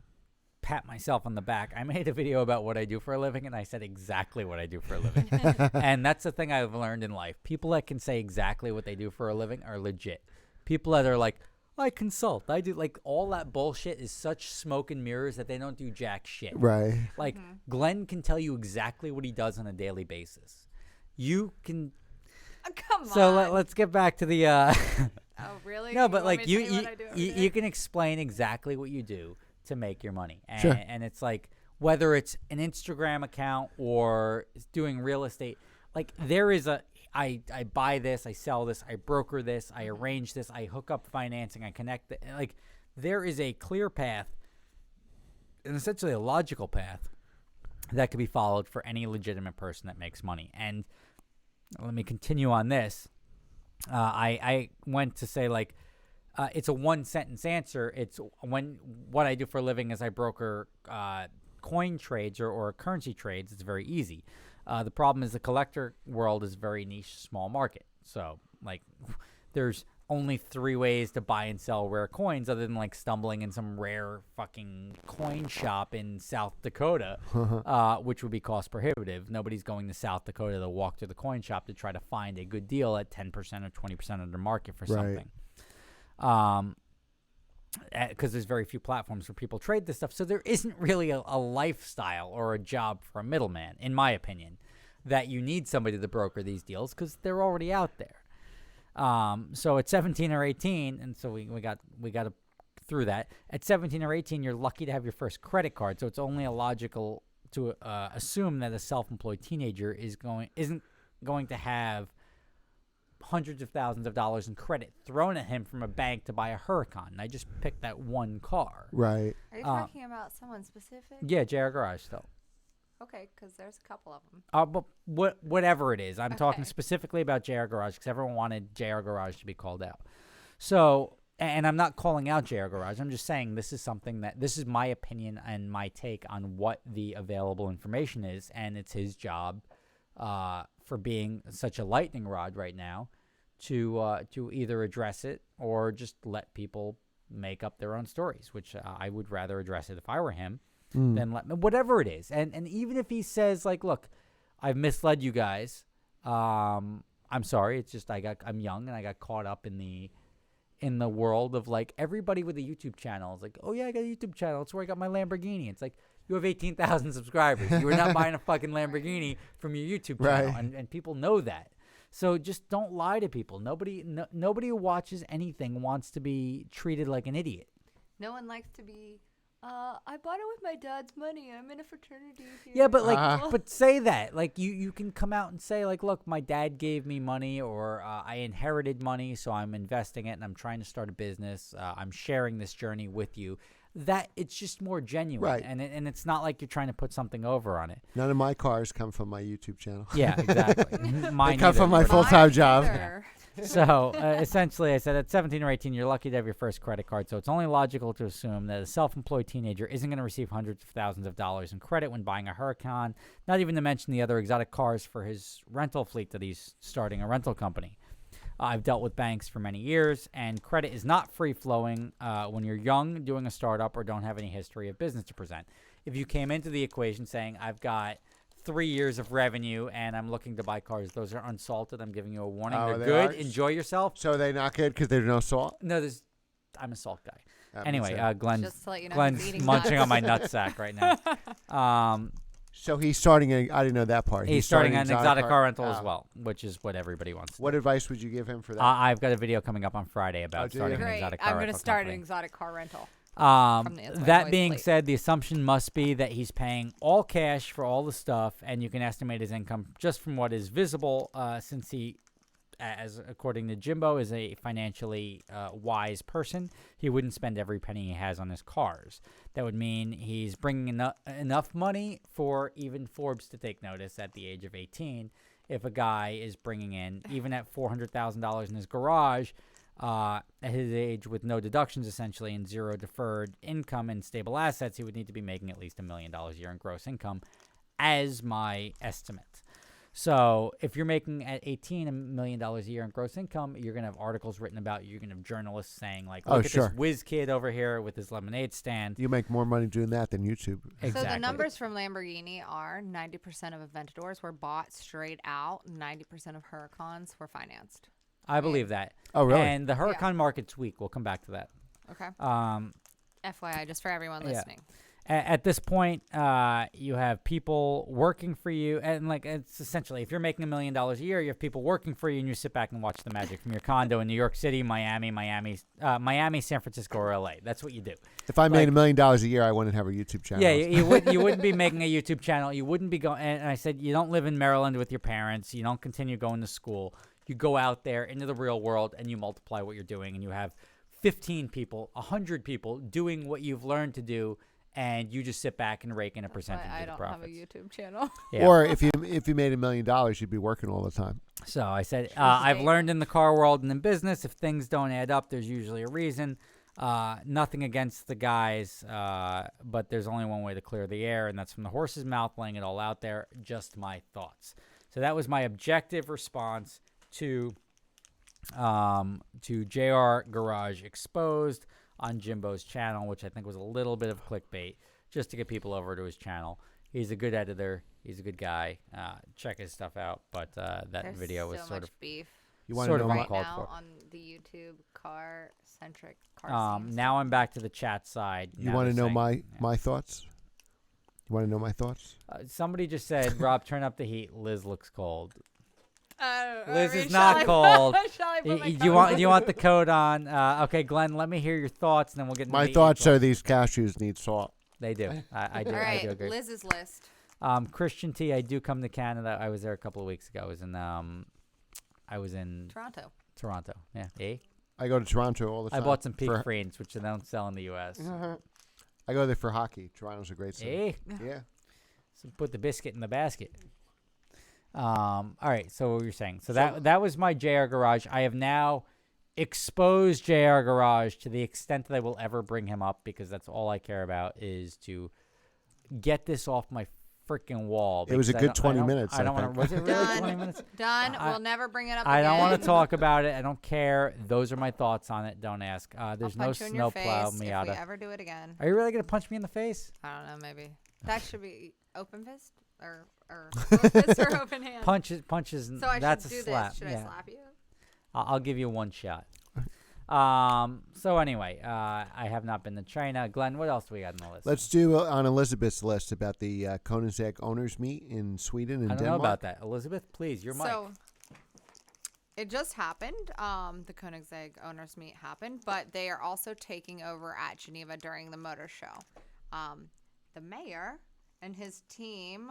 pat myself on the back. I made a video about what I do for a living, and I said exactly what I do for a living. And that's the thing I've learned in life. People that can say exactly what they do for a living are legit. People that are like, I consult, I do, like, all that bullshit is such smoke and mirrors that they don't do jack shit. Right. Like, Glenn can tell you exactly what he does on a daily basis. You can. Come on. So let's get back to the. Oh, really? No, You but want like me to you tell what I do every you day? can explain exactly what you do to make your money, and, Sure. and it's like whether it's an Instagram account or doing real estate. Like there is I buy this, I sell this, I broker this, I arrange this, I hook up financing, I connect. Like there is a clear path, and essentially a logical path that could be followed for any legitimate person that makes money. And let me continue on this. I went to say like it's a one sentence answer. It's what I do for a living is I broker coin trades or currency trades. It's very easy. The problem is the collector world is very niche, small market. So like there's only 3 ways to buy and sell rare coins other than like stumbling in some rare fucking coin shop in South Dakota, which would be cost prohibitive. Nobody's going to South Dakota to walk to the coin shop to try to find a good deal at 10% or 20% of the market for Right. something. Because there's very few platforms where people trade this stuff. So there isn't really a lifestyle or a job for a middleman, in my opinion, that you need somebody to broker these deals because they're already out there. So at 17 or 18, and so we got through that. At 17 or 18, you're lucky to have your first credit card. So it's only illogical to assume that a self-employed teenager isn't going to have hundreds of thousands of dollars in credit thrown at him from a bank to buy a Huracan. And I just picked that one car. Right. Are you talking about someone specific? Yeah, JR Garage still. Okay, because there's a couple of them. But whatever it is, I'm talking Okay. specifically about JR Garage because everyone wanted JR Garage to be called out. So, and I'm not calling out JR Garage. I'm just saying this is my opinion and my take on what the available information is, and it's his job for being such a lightning rod right now to either address it or just let people make up their own stories, which I would rather address it if I were him. Then whatever it is, and even if he says like, look, I've misled you guys, I'm sorry, it's just I'm young and I got caught up in the world of like everybody with a YouTube channel is like, oh yeah, I got a YouTube channel, it's where I got my Lamborghini. It's like you have 18,000 subscribers, you are not buying a fucking Lamborghini from your YouTube channel, Right. and people know that. So just don't lie to people. Nobody who watches anything wants to be treated like an idiot. No one likes to be. I bought it with my dad's money. I'm in a fraternity here. Yeah, but like, but say that. Like, you can come out and say, like, look, my dad gave me money, or I inherited money, so I'm investing it, and I'm trying to start a business. I'm sharing this journey with you. That it's just more genuine, Right. and it's not like you're trying to put something over on it. None of my cars come from my YouTube channel. Yeah, exactly. Mine come from neither. my full-time job. Either. So essentially, I said at 17 or 18, you're lucky to have your first credit card. So it's only logical to assume that a self-employed teenager isn't going to receive hundreds of thousands of dollars in credit when buying a Huracan, not even to mention the other exotic cars for his rental fleet that he's starting a rental company. I've dealt with banks for many years, and credit is not free-flowing when you're young, doing a startup, or don't have any history of business to present. If you came into the equation saying, I've got 3 years of revenue and I'm looking to buy cars, those are unsalted. I'm giving you a warning. Oh, They're they good. are? Enjoy yourself. So they're not good because there's no salt. No, I'm a salt guy. That makes Anyway, sense. Glenn's Just to let you know, he's Glenn's eating munching nuts. on my nutsack right now. So he's starting. I didn't know that part. He's starting an exotic car rental Oh. as well, which is what everybody wants. To What do. advice would you give him for that? I've got a video coming up on Friday about do starting you? an Great. exotic car I'm going to rental start company. an exotic car rental. from the It's My That Voice being plate. said, the assumption must be that he's paying all cash for all the stuff, and you can estimate his income just from what is visible, since he, as according to Jimbo, is a financially wise person. He wouldn't spend every penny he has on his cars. That would mean he's bringing enough money for even Forbes to take notice at the age of 18. If a guy is bringing in, even at $400,000 in his garage, at his age with no deductions essentially and zero deferred income and stable assets, he would need to be making at least $1 million a year in gross income as my estimate. So if you're making at 18 $1 million a year in gross income, you're going to have articles written about you. You're going to have journalists saying like, look at sure. this whiz kid over here with his lemonade stand. You make more money doing that than YouTube. Exactly. So the numbers from Lamborghini are 90% of Aventadors were bought straight out. 90% of Huracans were financed. I believe that. Oh, really? And the Huracan market's weak. We'll come back to that. Okay. Um, FYI, just for everyone Yeah. listening. At this point, you have people working for you, and like it's essentially, if you're making $1 million a year, you have people working for you, and you sit back and watch the magic from your condo in New York City, Miami, San Francisco, or LA. That's what you do. If I made like- $1 million a year, I wouldn't have a YouTube channel. Yeah, you wouldn't be making a YouTube channel. You wouldn't be going. And I said you don't live in Maryland with your parents. You don't continue going to school. You go out there into the real world and you multiply what you're doing, and you have 15 people, 100 people doing what you've learned to do. And you just sit back and rake in a percentage I of the don't profits. have a YouTube channel. Yeah. Or if you made $1 million, you'd be working all the time. So I said, I've right. learned in the car world and in business, if things don't add up, there's usually a reason. Nothing against the guys, but there's only one way to clear the air, and that's from the horse's mouth, laying it all out there. Just my thoughts. So that was my objective response to JR Garage Exposed on Jimbo's channel, which I think was a little bit of clickbait, just to get people over to his channel. He's a good editor. He's a good guy. Check his stuff out. But that There's video was so sort much of beef You want Sort to of know my- right called now for. on the YouTube car-centric car scenes. now I'm back to the chat side. You Now want to they're know saying- my thoughts? You want to know my thoughts? somebody just said, Rob, turn up the heat. Liz looks cold. I Liz mean, is shall not I- cold. shall I put my Do you coat want on? do you want the code on? Okay, Glenn, let me hear your thoughts, and then we'll get into My the thoughts info. are these cashews need salt. They do. I do. All I right, do agree. Liz's list. Christian T, I do come to Canada. I was there a couple of weeks ago. I was in Toronto. Toronto. Yeah. I go to Toronto all the I time. bought some Peak for- Frames, which they don't sell in the U.S. I go there for hockey. Toronto's a great city. Yeah. So put the biscuit in the basket. All right. So what were you saying? So that was my JR Garage. I have now exposed JR Garage to the extent that I will ever bring him up, because that's all I care about is to get this off my freaking wall. It was a because good 20 minutes, I I don't want think. to. Was it really Done. 20 minutes? Done. I- We'll never bring it up I again. don't want to talk about it. I don't care. Those are my thoughts on it. Don't ask. There's I'll no punch you in your snowplow face if we Miata. ever do it again. Are you really gonna punch me in the face? I don't know, maybe. That should be open fist or closed fist or open hand. Punches. So I that's should a do slap. this. Should yeah. I slap you? I'll give you one shot. So anyway, I have not been to China. Glenn, what else do we got on the list? Let's do on Elizabeth's list about the Koenigsegg owners meet in Sweden and I don't Denmark. know about that. Elizabeth, please, your mic. So it just happened. The Koenigsegg owners meet happened, but they are also taking over at Geneva during the motor show. The mayor and his team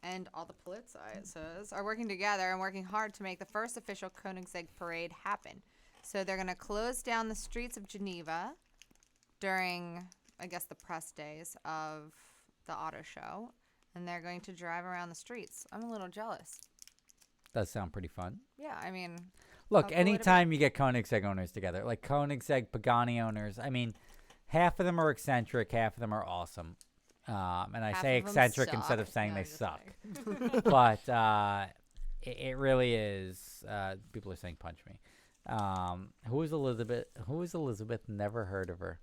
and all the politicizers are working together and working hard to make the first official Koenigsegg parade happen. So they're going to close down the streets of Geneva during, I guess, the press days of the auto show, and they're going to drive around the streets. I'm a little jealous. Does sound pretty fun. Yeah, I mean, Look, How cool would it anytime you get Koenigsegg owners together, like Koenigsegg, Pagani owners, I mean, half of them are eccentric, half of them are awesome. And I half say of 'em eccentric instead suck. of saying No, they just suck. kidding. But it really is. People are saying punch me. Who is Elizabeth? Who is Elizabeth? Never heard of her.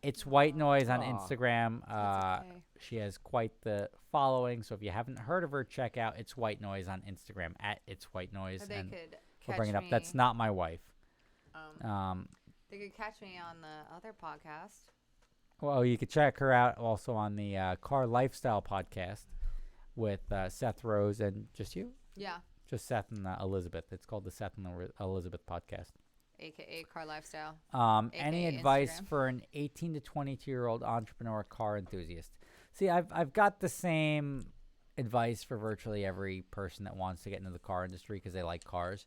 It's White Noise on Aw. Instagram. That's okay. She has quite the following. So if you haven't heard of her, check out It's White Noise on Instagram at It's White Noise. Or they And could we'll catch bring it up. me. That's not my wife. They could catch me on the other podcast. Well, you could check her out also on the Car Lifestyle podcast with Seth Rose and just you. Yeah, Just Seth and Elizabeth. It's called the Seth and Elizabeth podcast. aka Car Lifestyle. Any AKA advice Instagram. for an 18 to 22-year-old entrepreneur car enthusiast? See, I've got the same advice for virtually every person that wants to get into the car industry because they like cars.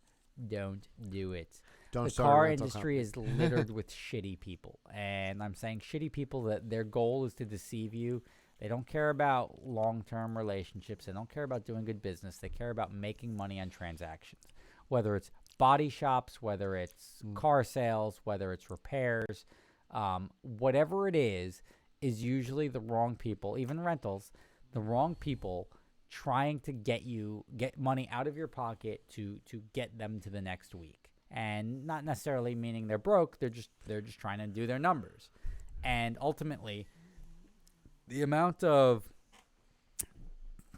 Don't do it. Don't The start a car rental industry is littered with shitty people, and I'm saying shitty people that their goal is to deceive you. They don't care about long-term relationships. They don't care about doing good business. They care about making money on transactions, whether it's body shops, whether it's car sales, whether it's repairs, whatever it is usually the wrong people, even rentals, the wrong people trying to get money out of your pocket to get them to the next week. And not necessarily meaning they're broke, they're just trying to do their numbers. And ultimately, the amount of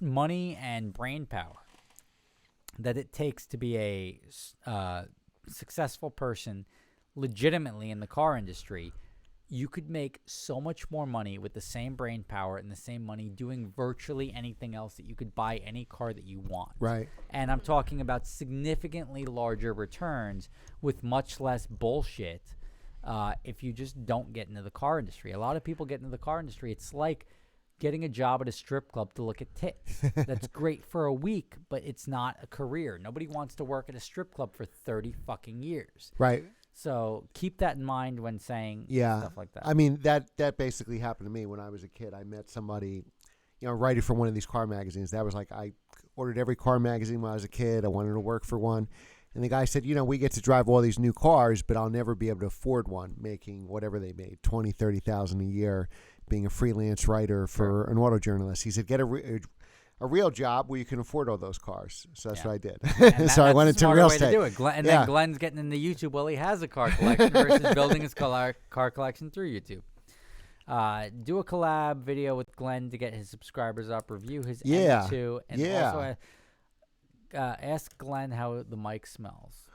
money and brain power that it takes to be a successful person legitimately in the car industry, you could make so much more money with the same brain power and the same money doing virtually anything else that you could buy any car that you want. Right. And I'm talking about significantly larger returns with much less bullshit if you just don't get into the car industry. A lot of people get into the car industry. It's like getting a job at a strip club to look at tits. That's great for a week, but it's not a career. Nobody wants to work at a strip club for 30 fucking years. Right. So keep that in mind when saying Yeah. stuff like that. I mean, that basically happened to me when I was a kid. I met somebody, writing for one of these car magazines. That was like, I ordered every car magazine when I was a kid. I wanted to work for one. And the guy said, we get to drive all these new cars, but I'll never be able to afford one, making whatever they made, $20,000, $30,000 a year, being a freelance writer for an auto journalist. He said, get a real job where you can afford all those cars. So that's Yeah. what I did. And So I that's went a into smarter real way estate. to do it. And Yeah. then Glenn's getting into YouTube while he has a car collection versus building his car collection through YouTube. Do a collab video with Glenn to get his subscribers up. Review his Yeah. M2. And Yeah. also ask Glenn how the mic smells.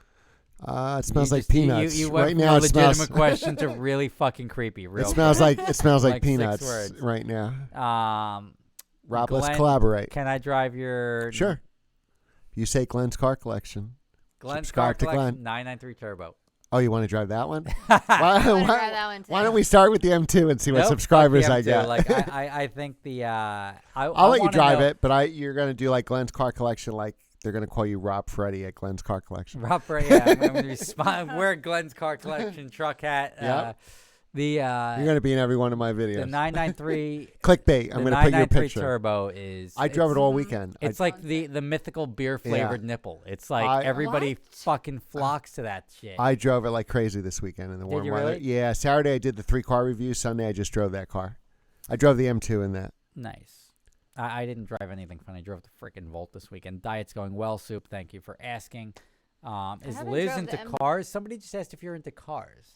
It smells You like just- you- peanuts. You went right from now a it legitimate smells. question to really fucking creepy. Real It smells like Like like 6 peanuts words. right now. Rob, let's Glenn, collaborate. Can I drive your Sure. You say Glenn's Car Collection. Glenn's car Subscribe to collection Glenn. 993 Turbo? Oh, you want to drive that one? I wanna why, try that one too. why don't we start with the M2 and see what Nope, fuck subscribers the I M2. get? Like I think the I'll let you drive it, but you're going to do like Glenn's Car Collection, like they're going to call you Rob Freddy at Glenn's Car Collection. Rob Ray, yeah, I'm going to respond. Wear Glenn's car collection truck hat. Yep. The You're going to be in every one of my videos. the 993 Clickbait. I'm the going to put your 993 picture. Turbo is I drove it it's- all weekend. It's like the mythical beer flavored nipple. It's like everybody What? fucking flocks to that shit. I drove it like crazy this weekend in the warm you weather. really? Yeah, Saturday I did the 3-car review. Sunday I just drove that car. I drove the M2 in that. Nice. I didn't drive anything fun. I drove the freaking Volt this weekend. Diet's going well, Soup. Thank you for asking. Is haven't Liz drove into the M- cars? Somebody just asked if you're into cars.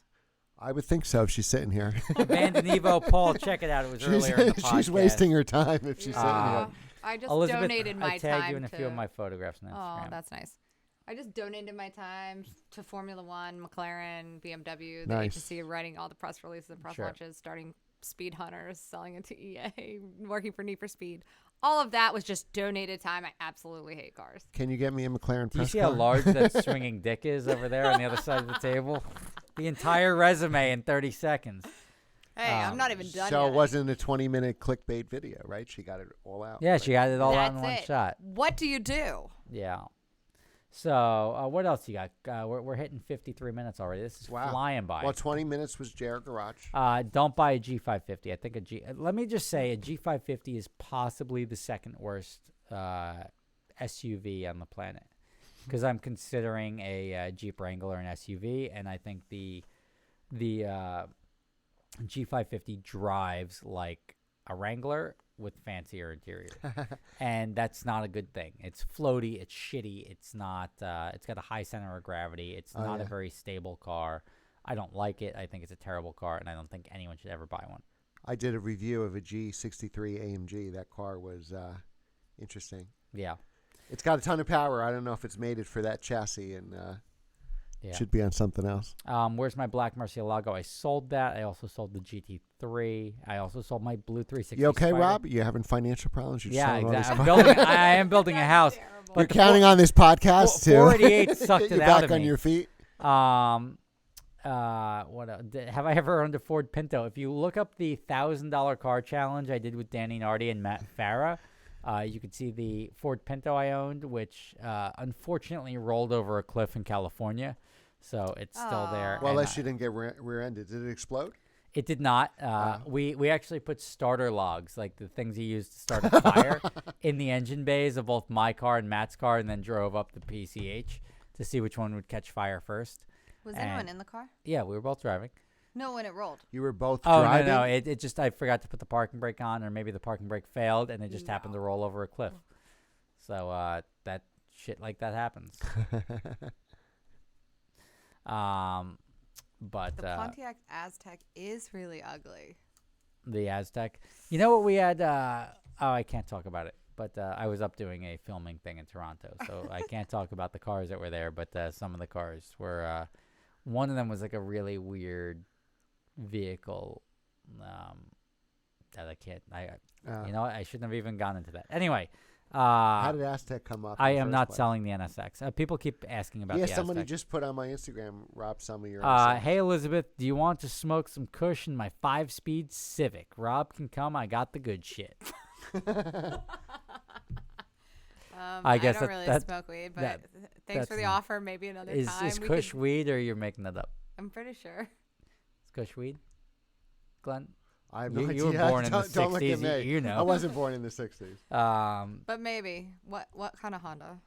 I would think so if she's sitting here. Vanden Evo, Paul, check it out. It was earlier in the podcast. she's wasting her time if she's sitting Yeah. here. I just Elizabeth, donated my I tagged time you in a to. few of my photographs on Instagram. Oh, that's nice. I just donated my time to Formula One, McLaren, BMW, the Nice. agency, writing all the press releases and press Sure. launches, starting Speed Hunters, selling it to EA, working for Need for Speed. All of that was just donated time. I absolutely hate cars. Can you get me a McLaren Do you press see car? how large that swinging dick is over there on the other side of the table? The entire resume in 30 seconds. Hey, I'm not even done So yet. it wasn't a 20-minute clickbait video, right? She got it all out. Yeah, she got it all out That's in one it. shot. What do you do? Yeah. So what else you got? We're hitting 53 minutes already. This is Wow. flying by. Well, 20 minutes was Jared Garage. Don't buy a G550. I think let me just say a G550 is possibly the second worst SUV on the planet because I'm considering a Jeep Wrangler an SUV, and I think the G550 drives like a Wrangler with fancier interior, and that's not a good thing. It's floaty, it's shitty, it's not. It's got a high center of gravity. It's not a yeah. very stable car. I don't like it. I think it's a terrible car, and I don't think anyone should ever buy one. I did a review of a G63 AMG. That car was interesting. Yeah. It's got a ton of power. I don't know if it's mated for that chassis, and Yeah. should be on something else. Where's my black Murcielago? I sold that. I also sold the GT3. I also sold my blue 360. You okay, Spider. Rob? You having financial problems? You're Yeah, selling all this exactly. car- I am building a house. You're But the counting on this podcast to 488 sucked get it you out back of on me. your feet. What have I ever owned a Ford Pinto? If you look up the $1,000 car challenge I did with Danny Nardi and Matt Farah, you could see the Ford Pinto I owned, which unfortunately rolled over a cliff in California, so it's still there. Well, and unless you didn't get rear-ended. Did it explode? it did not. We actually put starter logs, like the things you use to start a fire, in the engine bays of both my car and Matt's car, and then drove up the PCH to see which one would catch fire first. Was And- anyone in the car? Yeah, we were both driving. No, when it rolled. You were both Oh, driving? no. It just, I forgot to put the parking brake on, or maybe the parking brake failed, and it just happened to roll over a cliff. So that shit like that happens. But The Pontiac Aztec is really ugly. the Aztec. You know what we had? I can't talk about it. But I was up doing a filming thing in Toronto, so I can't talk about the cars that were there. But some of the cars were. One of them was like a really weird vehicle. That I can't. You know what? I shouldn't have even gone into that. Anyway. How did Aztec come up? I in the am first not place? selling the NSX. People keep asking about Yeah, the somebody Aztec. just put on my Instagram, Rob, some of your NSX. Hey, Elizabeth, do you want to smoke some Kush in my 5-speed Civic? Rob can come. I got the good shit. I guess don't that- really that- smoke weed, but that- thanks for that's the not- offer. Maybe another Is time. we Kush could- weed, or you're making that up? I'm pretty sure. Is Kush weed? Glenn? I have no You idea. were born in the Don't look at 60s, me. you know. I wasn't born in the 60s. But maybe. What kind of Honda?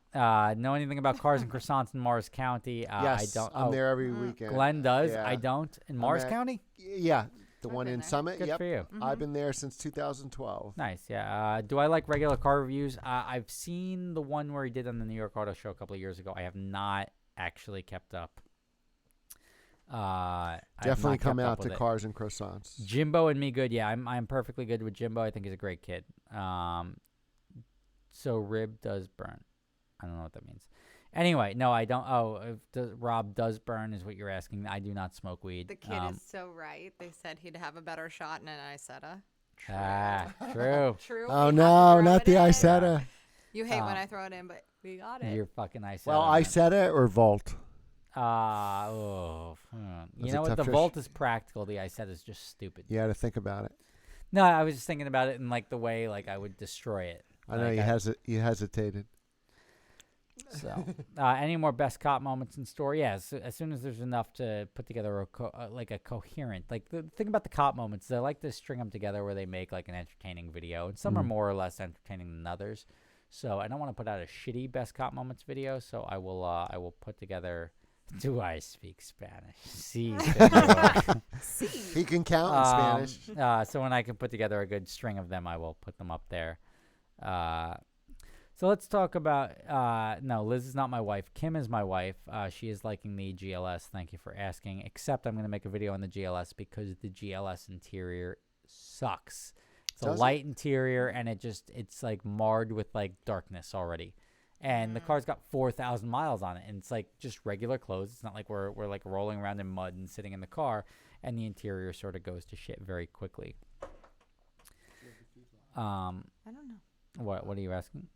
Know anything about cars and croissants in Morris County? Yes, I don't. I'm there every weekend. Glenn does. Yeah. I don't. In Morris at- County? Yeah, the I've one been in there. Summit. Good Yep. for you. I've been there since 2012. Nice, yeah. Do I like regular car reviews? I've seen the one where he did on the New York Auto Show a couple of years ago. I have not actually kept up. I have Definitely not come kept up out to with it. Cars and Croissants. Jimbo and me good. Yeah, I'm perfectly good with Jimbo. I think he's a great kid. So rib does burn. I don't know what that means. Anyway, no, I don't. Oh, if Rob does burn is what you're asking. I do not smoke weed. The kid is so right. They said he'd have a better shot in an Isetta. True. True. Oh, we have to no, throw not it the in. Isetta. You hate when I throw it in, but we got it. You're fucking nice. Well, Isetta or Volt? You That's know a what? tough The choice. Volt is practical. The I said is just stupid. You had to think about it. No, I was just thinking about it in like the way like I would destroy it. I know Like, you hesitated. So, any more best cop moments in store? Yes. As soon as there's enough to put together a coherent, like the thing about the cop moments, they like to string them together where they make like an entertaining video, and some are more or less entertaining than others. So I don't want to put out a shitty best cop moments video. So I will put together. Do I speak Spanish? Sí, señor. He can count in Spanish. So when I can put together a good string of them, I will put them up there. So let's talk about, no, Liz is not my wife. Kim is my wife. She is liking the GLS. Thank you for asking. Except I'm going to make a video on the GLS because the GLS interior sucks. It's a Does it? light interior, and it's like marred with like darkness already. And the car's got 4,000 miles on it, and it's like just regular clothes. It's not like we're like rolling around in mud and sitting in the car, and the interior sort of goes to shit very quickly. I don't know. What are you asking?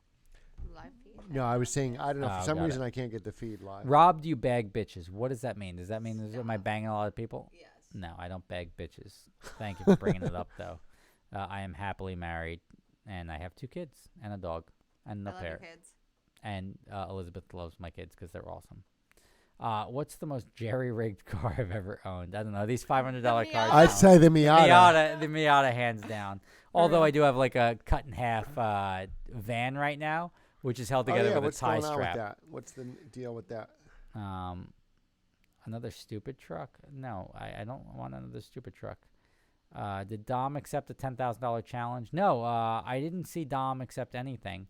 Live feed? No, I was saying, I don't know. For Oh, some got reason, I can't get the feed live. Rob, do you bag bitches? What does that mean? Does that mean am I banging a lot of people? Yes. No, I don't bag bitches. Thank you for bringing it up, though. I am happily married, and I have 2 kids and a dog and I a love your pair. kids. And Elizabeth loves my kids because they're awesome. What's the most jerry-rigged car I've ever owned? I don't know. These $500 cars. Miata. I'd now- say the Miata. The Miata, hands down. Although I do have like a cut in half van right now, which is held Oh, together yeah, with what's a tie going on strap. with that? What's the deal with that? Another stupid truck? No, I don't want another stupid truck. Did Dom accept the $10,000 challenge? No, I didn't see Dom accept anything.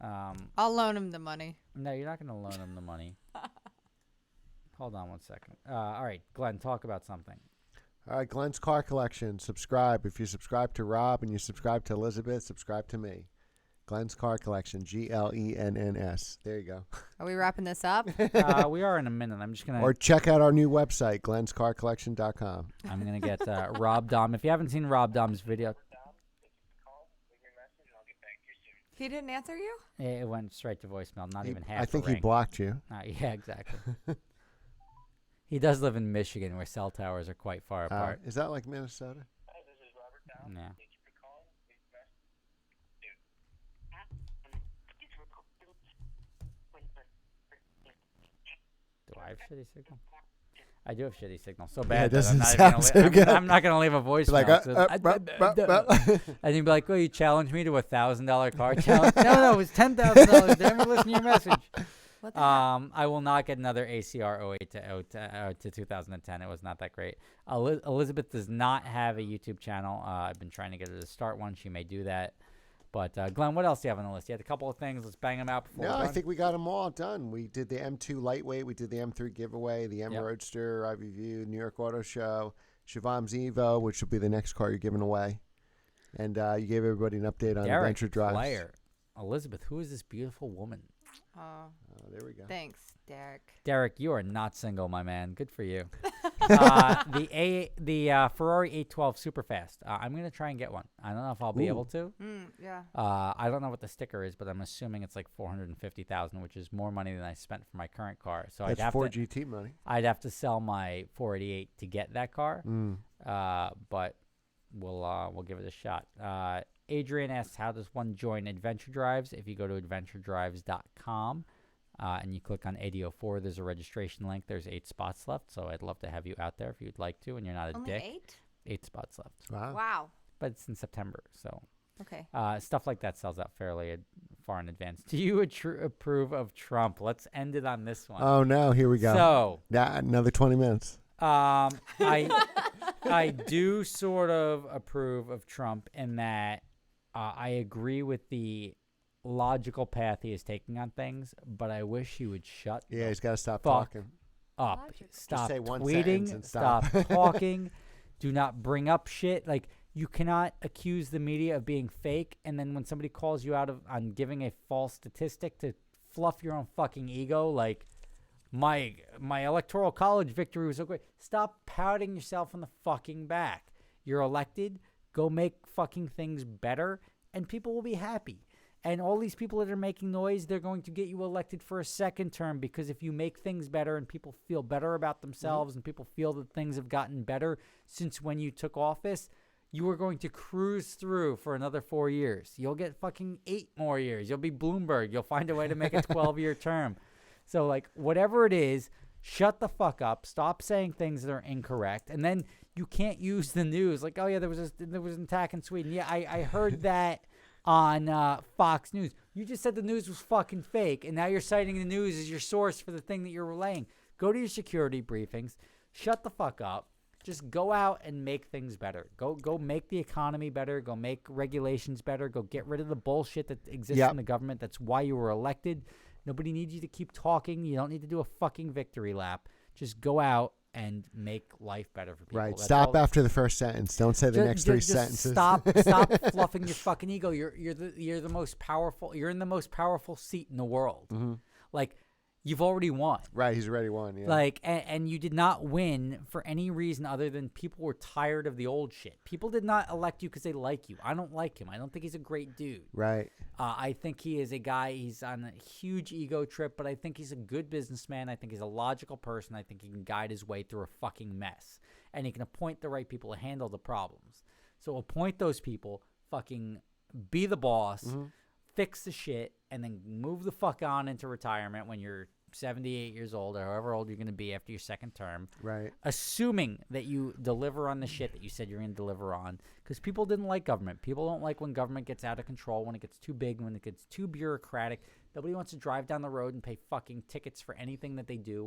I'll loan him the money. No, you're not going to loan him the money. Hold on one second. All right, Glenn, talk about something. All right, Glenn's Car Collection. Subscribe. If you subscribe to Rob and you subscribe to Elizabeth, subscribe to me. Glenn's Car Collection. GLENNS. There you go. Are we wrapping this up? We are in a minute. I'm just gonna. Or check out our new website, glenscarcollection.com. I'm gonna get Rob Dom. If you haven't seen Rob Dom's video, He didn't answer you? it went straight to voicemail. Not even half. I think a he ring. blocked you. Yeah, exactly. He does live in Michigan, where cell towers are quite far apart. Is that like Minnesota? Yeah. Do I have shitty signal? I do have shitty signal. So bad it that I'm doesn't not, sound even so gonna, good. I'm not gonna leave a voicemail. Like, And you'd be like, "Oh, you challenged me to $1,000 car challenge?" No, it was $10,000. Damn it, listen to your message. What the heck? I will not get another ACR 08 to 2010. It was not that great. Elizabeth does not have a YouTube channel. I've been trying to get her to start one. She may do that. But Glenn, what else do you have on the list? You had a couple of things. Let's bang them out before. No, we're I done. think we got them all done. We did the M2 Lightweight. We did the M3 giveaway, the M Yep. Roadster I reviewed, New York Auto Show, Siobhan's Evo, which will be the next car you're giving away. And you gave everybody an update on Derek Adventure Drive. Flair. Elizabeth, who is this beautiful woman? Oh, There we go. thanks, Derek. Derek, you are not single, my man. Good for you. The Ferrari 812 Superfast. I'm gonna try and get one. I don't know if I'll be Ooh. able to. Yeah. I don't know what the sticker is, but I'm assuming it's like $450,000, which is more money than I spent for my current car. So That's I'd have 4 to. GT money. I'd have to sell my 488 to get that car. But we'll give it a shot. Adrian asks, how does one join Adventure Drives? If you go to adventuredrives.com and you click on 8004, there's a registration link. There's 8 spots left, so I'd love to have you out there if you'd like to, and you're not a Only dick. 8? 8 spots left, Wow. Wow. but it's in September, so Okay. stuff like that sells out fairly far in advance. Do you approve of Trump? Let's end it on this one. Oh, no. Here we go. So, Another 20 minutes. I do sort of approve of Trump in that I agree with the logical path he is taking on things, but I wish he would shut Yeah, he's got to stop fuck talking. up. Logic. Stop say one sentence tweeting. and Stop stop. talking. Do not bring up shit. Like, you cannot accuse the media of being fake, and then when somebody calls you out on giving a false statistic to fluff your own fucking ego, like my electoral college victory was so great. Stop pouting yourself on the fucking back. You're elected. Go make fucking things better, and people will be happy. And all these people that are making noise, they're going to get you elected for a second term, because if you make things better and people feel better about themselves and people feel that things have gotten better since when you took office, you are going to cruise through for another 4 years. You'll get fucking 8 more years. You'll be Bloomberg. You'll find a way to make a 12-year term. So, like, whatever it is, shut the fuck up. Stop saying things that are incorrect. And then you can't use the news. Like, oh, yeah, there was an attack in Sweden. Yeah, I heard that on Fox News. You just said the news was fucking fake, and now you're citing the news as your source for the thing that you're relaying. Go to your security briefings. Shut the fuck up. Just go out and make things better. Go make the economy better. Go make regulations better. Go get rid of the bullshit that exists Yep. in the government. That's why you were elected. Nobody needs you to keep talking. You don't need to do a fucking victory lap. Just go out and make life better for people. Right. That's Stop all- after the first sentence. Don't say the next 3 just sentences. Stop fluffing your fucking ego. You're the most powerful. You're in the most powerful seat in the world. Like, you've already won. Right. He's already won. Yeah. Like, and you did not win for any reason other than people were tired of the old shit. People did not elect you because they like you. I don't like him. I don't think he's a great dude. Right. I think he is a guy, he's on a huge ego trip, but I think he's a good businessman. I think he's a logical person. I think he can guide his way through a fucking mess. And he can appoint the right people to handle the problems. So appoint those people, fucking be the boss, fix the shit, and then move the fuck on into retirement when you're 78 years old or however old you're going to be after your second term. Right. Assuming that you deliver on the shit that you said you're going to deliver on, because people didn't like government. People don't like when government gets out of control, when it gets too big, when it gets too bureaucratic. Nobody wants to drive down the road and pay fucking tickets for anything that they do,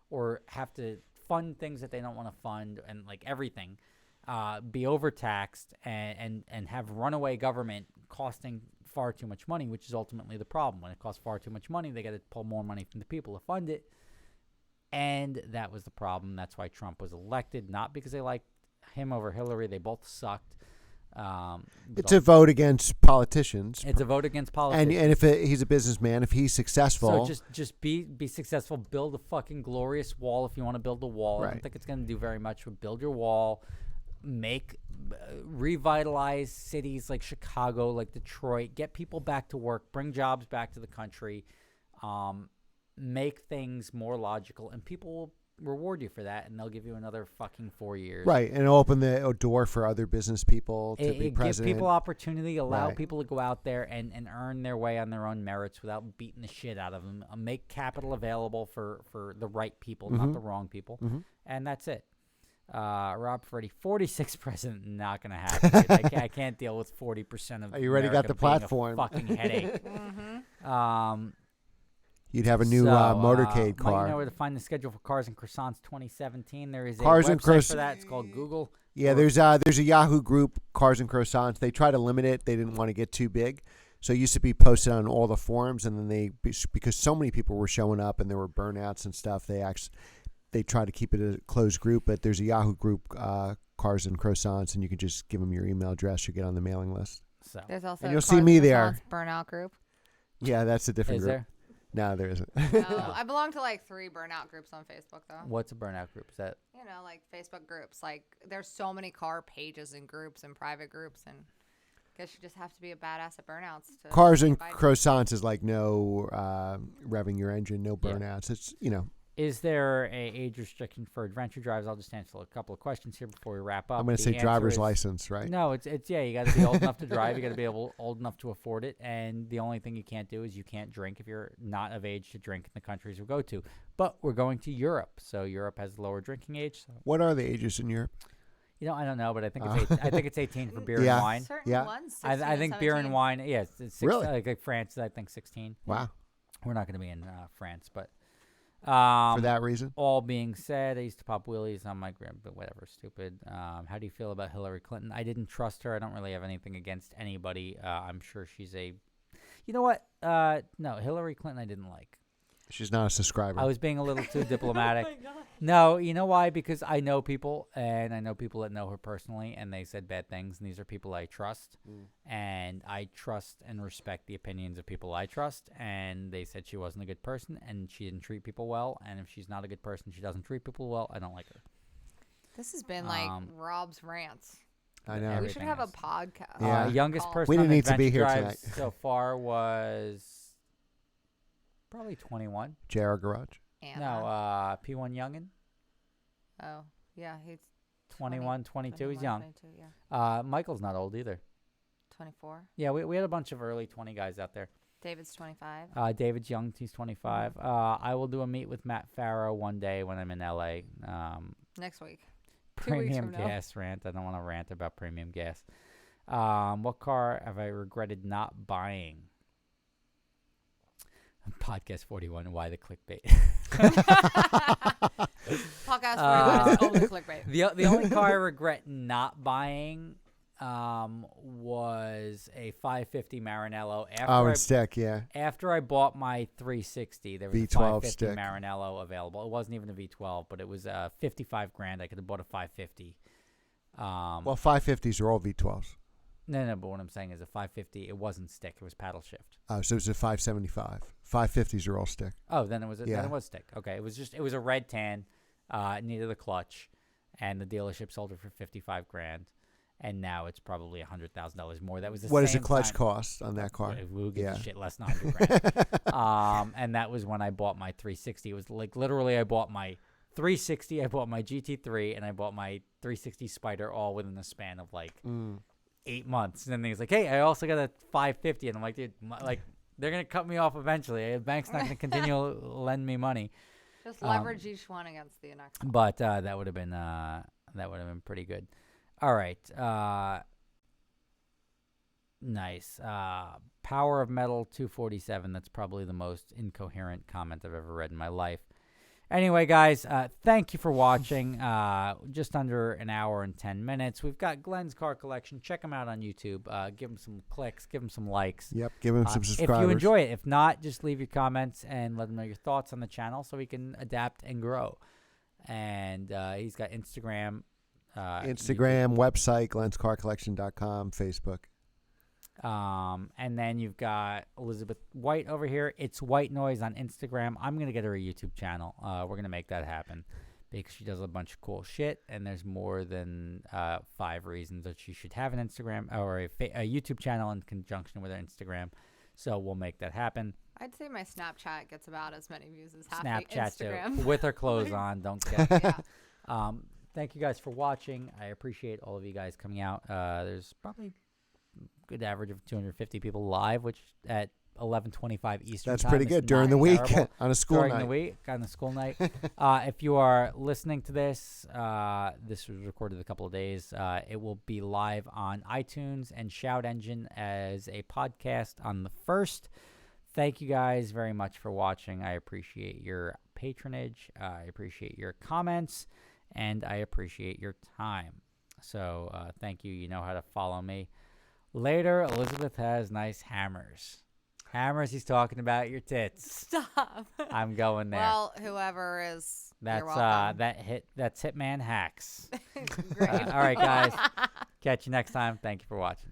or have to fund things that they don't want to fund, and like everything, be overtaxed and have runaway government costing far too much money, which is ultimately the problem. When it costs far too much money, they got to pull more money from the people to fund it. And that was the problem. That's why Trump was elected, not because they liked him over Hillary. They both sucked. It's a vote against politicians. It's a vote against politicians. And if he's a businessman, if he's successful. So just be successful. Build a fucking glorious wall if you want to build a wall. I Right. don't think it's going to do very much, but build your wall. Revitalize cities like Chicago, like Detroit. Get people back to work. Bring jobs back to the country. Make things more logical, and people will reward you for that, and they'll give you another fucking 4 years. Right, and open the door for other business people to be Give president. people opportunity, allow Right. people to go out there and earn their way on their own merits without beating the shit out of them. Make capital available for the right people, not the wrong people. And that's it. Rob Freddie, 46 president, not going to happen. Dude. I can't deal with 40% of You already got America the being a platform. fucking headache. You'd have a new motorcade car. You know where to find the schedule for Cars and Croissants 2017. There is a Cars and website for that. It's called Google. Yeah, there's a Yahoo group, Cars and Croissants. They try to limit it. They didn't want to get too big. So it used to be posted on all the forums, and then because so many people were showing up and there were burnouts and stuff, they try to keep it a closed group. But there's a Yahoo group, Cars and Croissants, and you can just give them your email address. You get on the mailing list. So There's also And you'll Cars see me and there. Croissants Burnout group. Yeah, that's a different is group. there? No, there isn't. No, I belong to like 3 burnout groups on Facebook though. What's a burnout group? Is that You know, like Facebook groups. Like there's so many car pages and groups and private groups, and I guess you just have to be a badass at burnouts. To Cars be and invited. Croissants is like no revving your engine, no Yeah. burnouts. It's Is there a age restriction for adventure drives? I'll just answer a couple of questions here before we wrap up. I'm going to The say answer driver's is license, right? No, it's you got to be old enough to drive. You got to be old enough to afford it. And the only thing you can't do is you can't drink if you're not of age to drink in the countries we go to. But we're going to Europe, so Europe has lower drinking age. So What are the ages in Europe? I don't know, but I think it's 18 for beer Yeah. and wine. Certain Yeah. ones. I 16 think and beer and 17. wine. Yes, it's 16, Really? like France. I think 16. Wow. We're not going to be in France, but For that reason? all being said, I used to pop wheelies on my gram, but whatever, stupid. How do you feel about Hillary Clinton? I didn't trust her. I don't really have anything against anybody. I'm sure she's a. You know what? No, Hillary Clinton I didn't like. She's not a subscriber. I was being a little too diplomatic. No, you know why? Because I know people, and I know people that know her personally, and they said bad things, and these are people I trust. And I trust and respect the opinions of people I trust, and they said she wasn't a good person, and she didn't treat people well, and if she's not a good person, she doesn't treat people well, I don't like her. This has been like Rob's rants. I know. We should Everything have a is. podcast. Yeah. Youngest called- person We on didn't need to be Adventure here Drives tonight. so far was probably 21. JR Garage. Anna. No, P1 Youngin, Oh, yeah, he's 21, 22. He's 21, young. 22, yeah. Michael's not old either. 24. Yeah, we had a bunch of early 20 guys out there. David's 25. David's young. He's 25. I will do a meet with Matt Farrow one day when I'm in LA. Next week. 2 weeks Premium from now. gas rant. I don't want to rant about premium gas. What car have I regretted not buying? Podcast 41. Why the clickbait? Podcast 41 is only clickbait. The only car I regret not buying was a 550 Maranello. It's stick, yeah. After I bought my 360, there was a V12 550 stick. Maranello available. It wasn't even a V12, but it was 55 grand. I could have bought a 550. Well, 550s are all V12s. No, but what I'm saying is a 550. It wasn't stick. It was paddle shift. Oh, so it's a 575. 550s are all stick. Oh, then it was Yeah. then it was stick. Okay, it was a red tan. It needed a clutch, and the dealership sold it for 55 grand. And now it's probably $100,000 more. That was the What does same the clutch time. cost on that car? Who gives Yeah. a shit less than 100 grand? And that was when I bought my 360. It was like literally I bought my 360, I bought my GT3, and I bought my 360 Spider all within the span of like 8 months. And then he's like, hey, I also got a 550. And I'm like, dude, they're going to cut me off eventually. The bank's not going to continue to lend me money. Just leverage each one against the next one. But that would have been pretty good. All right. Nice. Power of Metal 247. That's probably the most incoherent comment I've ever read in my life. Anyway, guys, thank you for watching. Just under an hour and 10 minutes. We've got Glenn's car collection. Check him out on YouTube. Give him some clicks. Give him some likes. Yep, give him some subscribers. If you enjoy it. If not, just leave your comments and let him know your thoughts on the channel so we can adapt and grow. And he's got Instagram. Instagram, website, glenscarcollection.com, Facebook. And then you've got Elizabeth White over here. It's White Noise on Instagram. I'm going to get her a YouTube channel. We're going to make that happen because she does a bunch of cool shit. And there's more than 5 reasons that she should have an Instagram or a YouTube channel in conjunction with her Instagram. So we'll make that happen. I'd say my Snapchat gets about as many views as half Snapchat Instagram. too, with her clothes on. Don't get. Yeah. Thank you guys for watching. I appreciate all of you guys coming out. There's probably good average of 250 people live, which at 11:25 Eastern That's time pretty is good during not the week terrible. on a school During night. the week on a school night. If you are listening to this, this was recorded a couple of days. It will be live on iTunes and Shout Engine as a podcast on the 1st. Thank you guys very much for watching. I appreciate your patronage. I appreciate your comments, and I appreciate your time. So thank you. You know how to follow me. Later, Elizabeth has nice hammers. Hammers, he's talking about your tits. Stop. I'm going there. Well, whoever is. That's you're welcome. that's Hitman Hacks. Great. All right, guys. Catch you next time. Thank you for watching.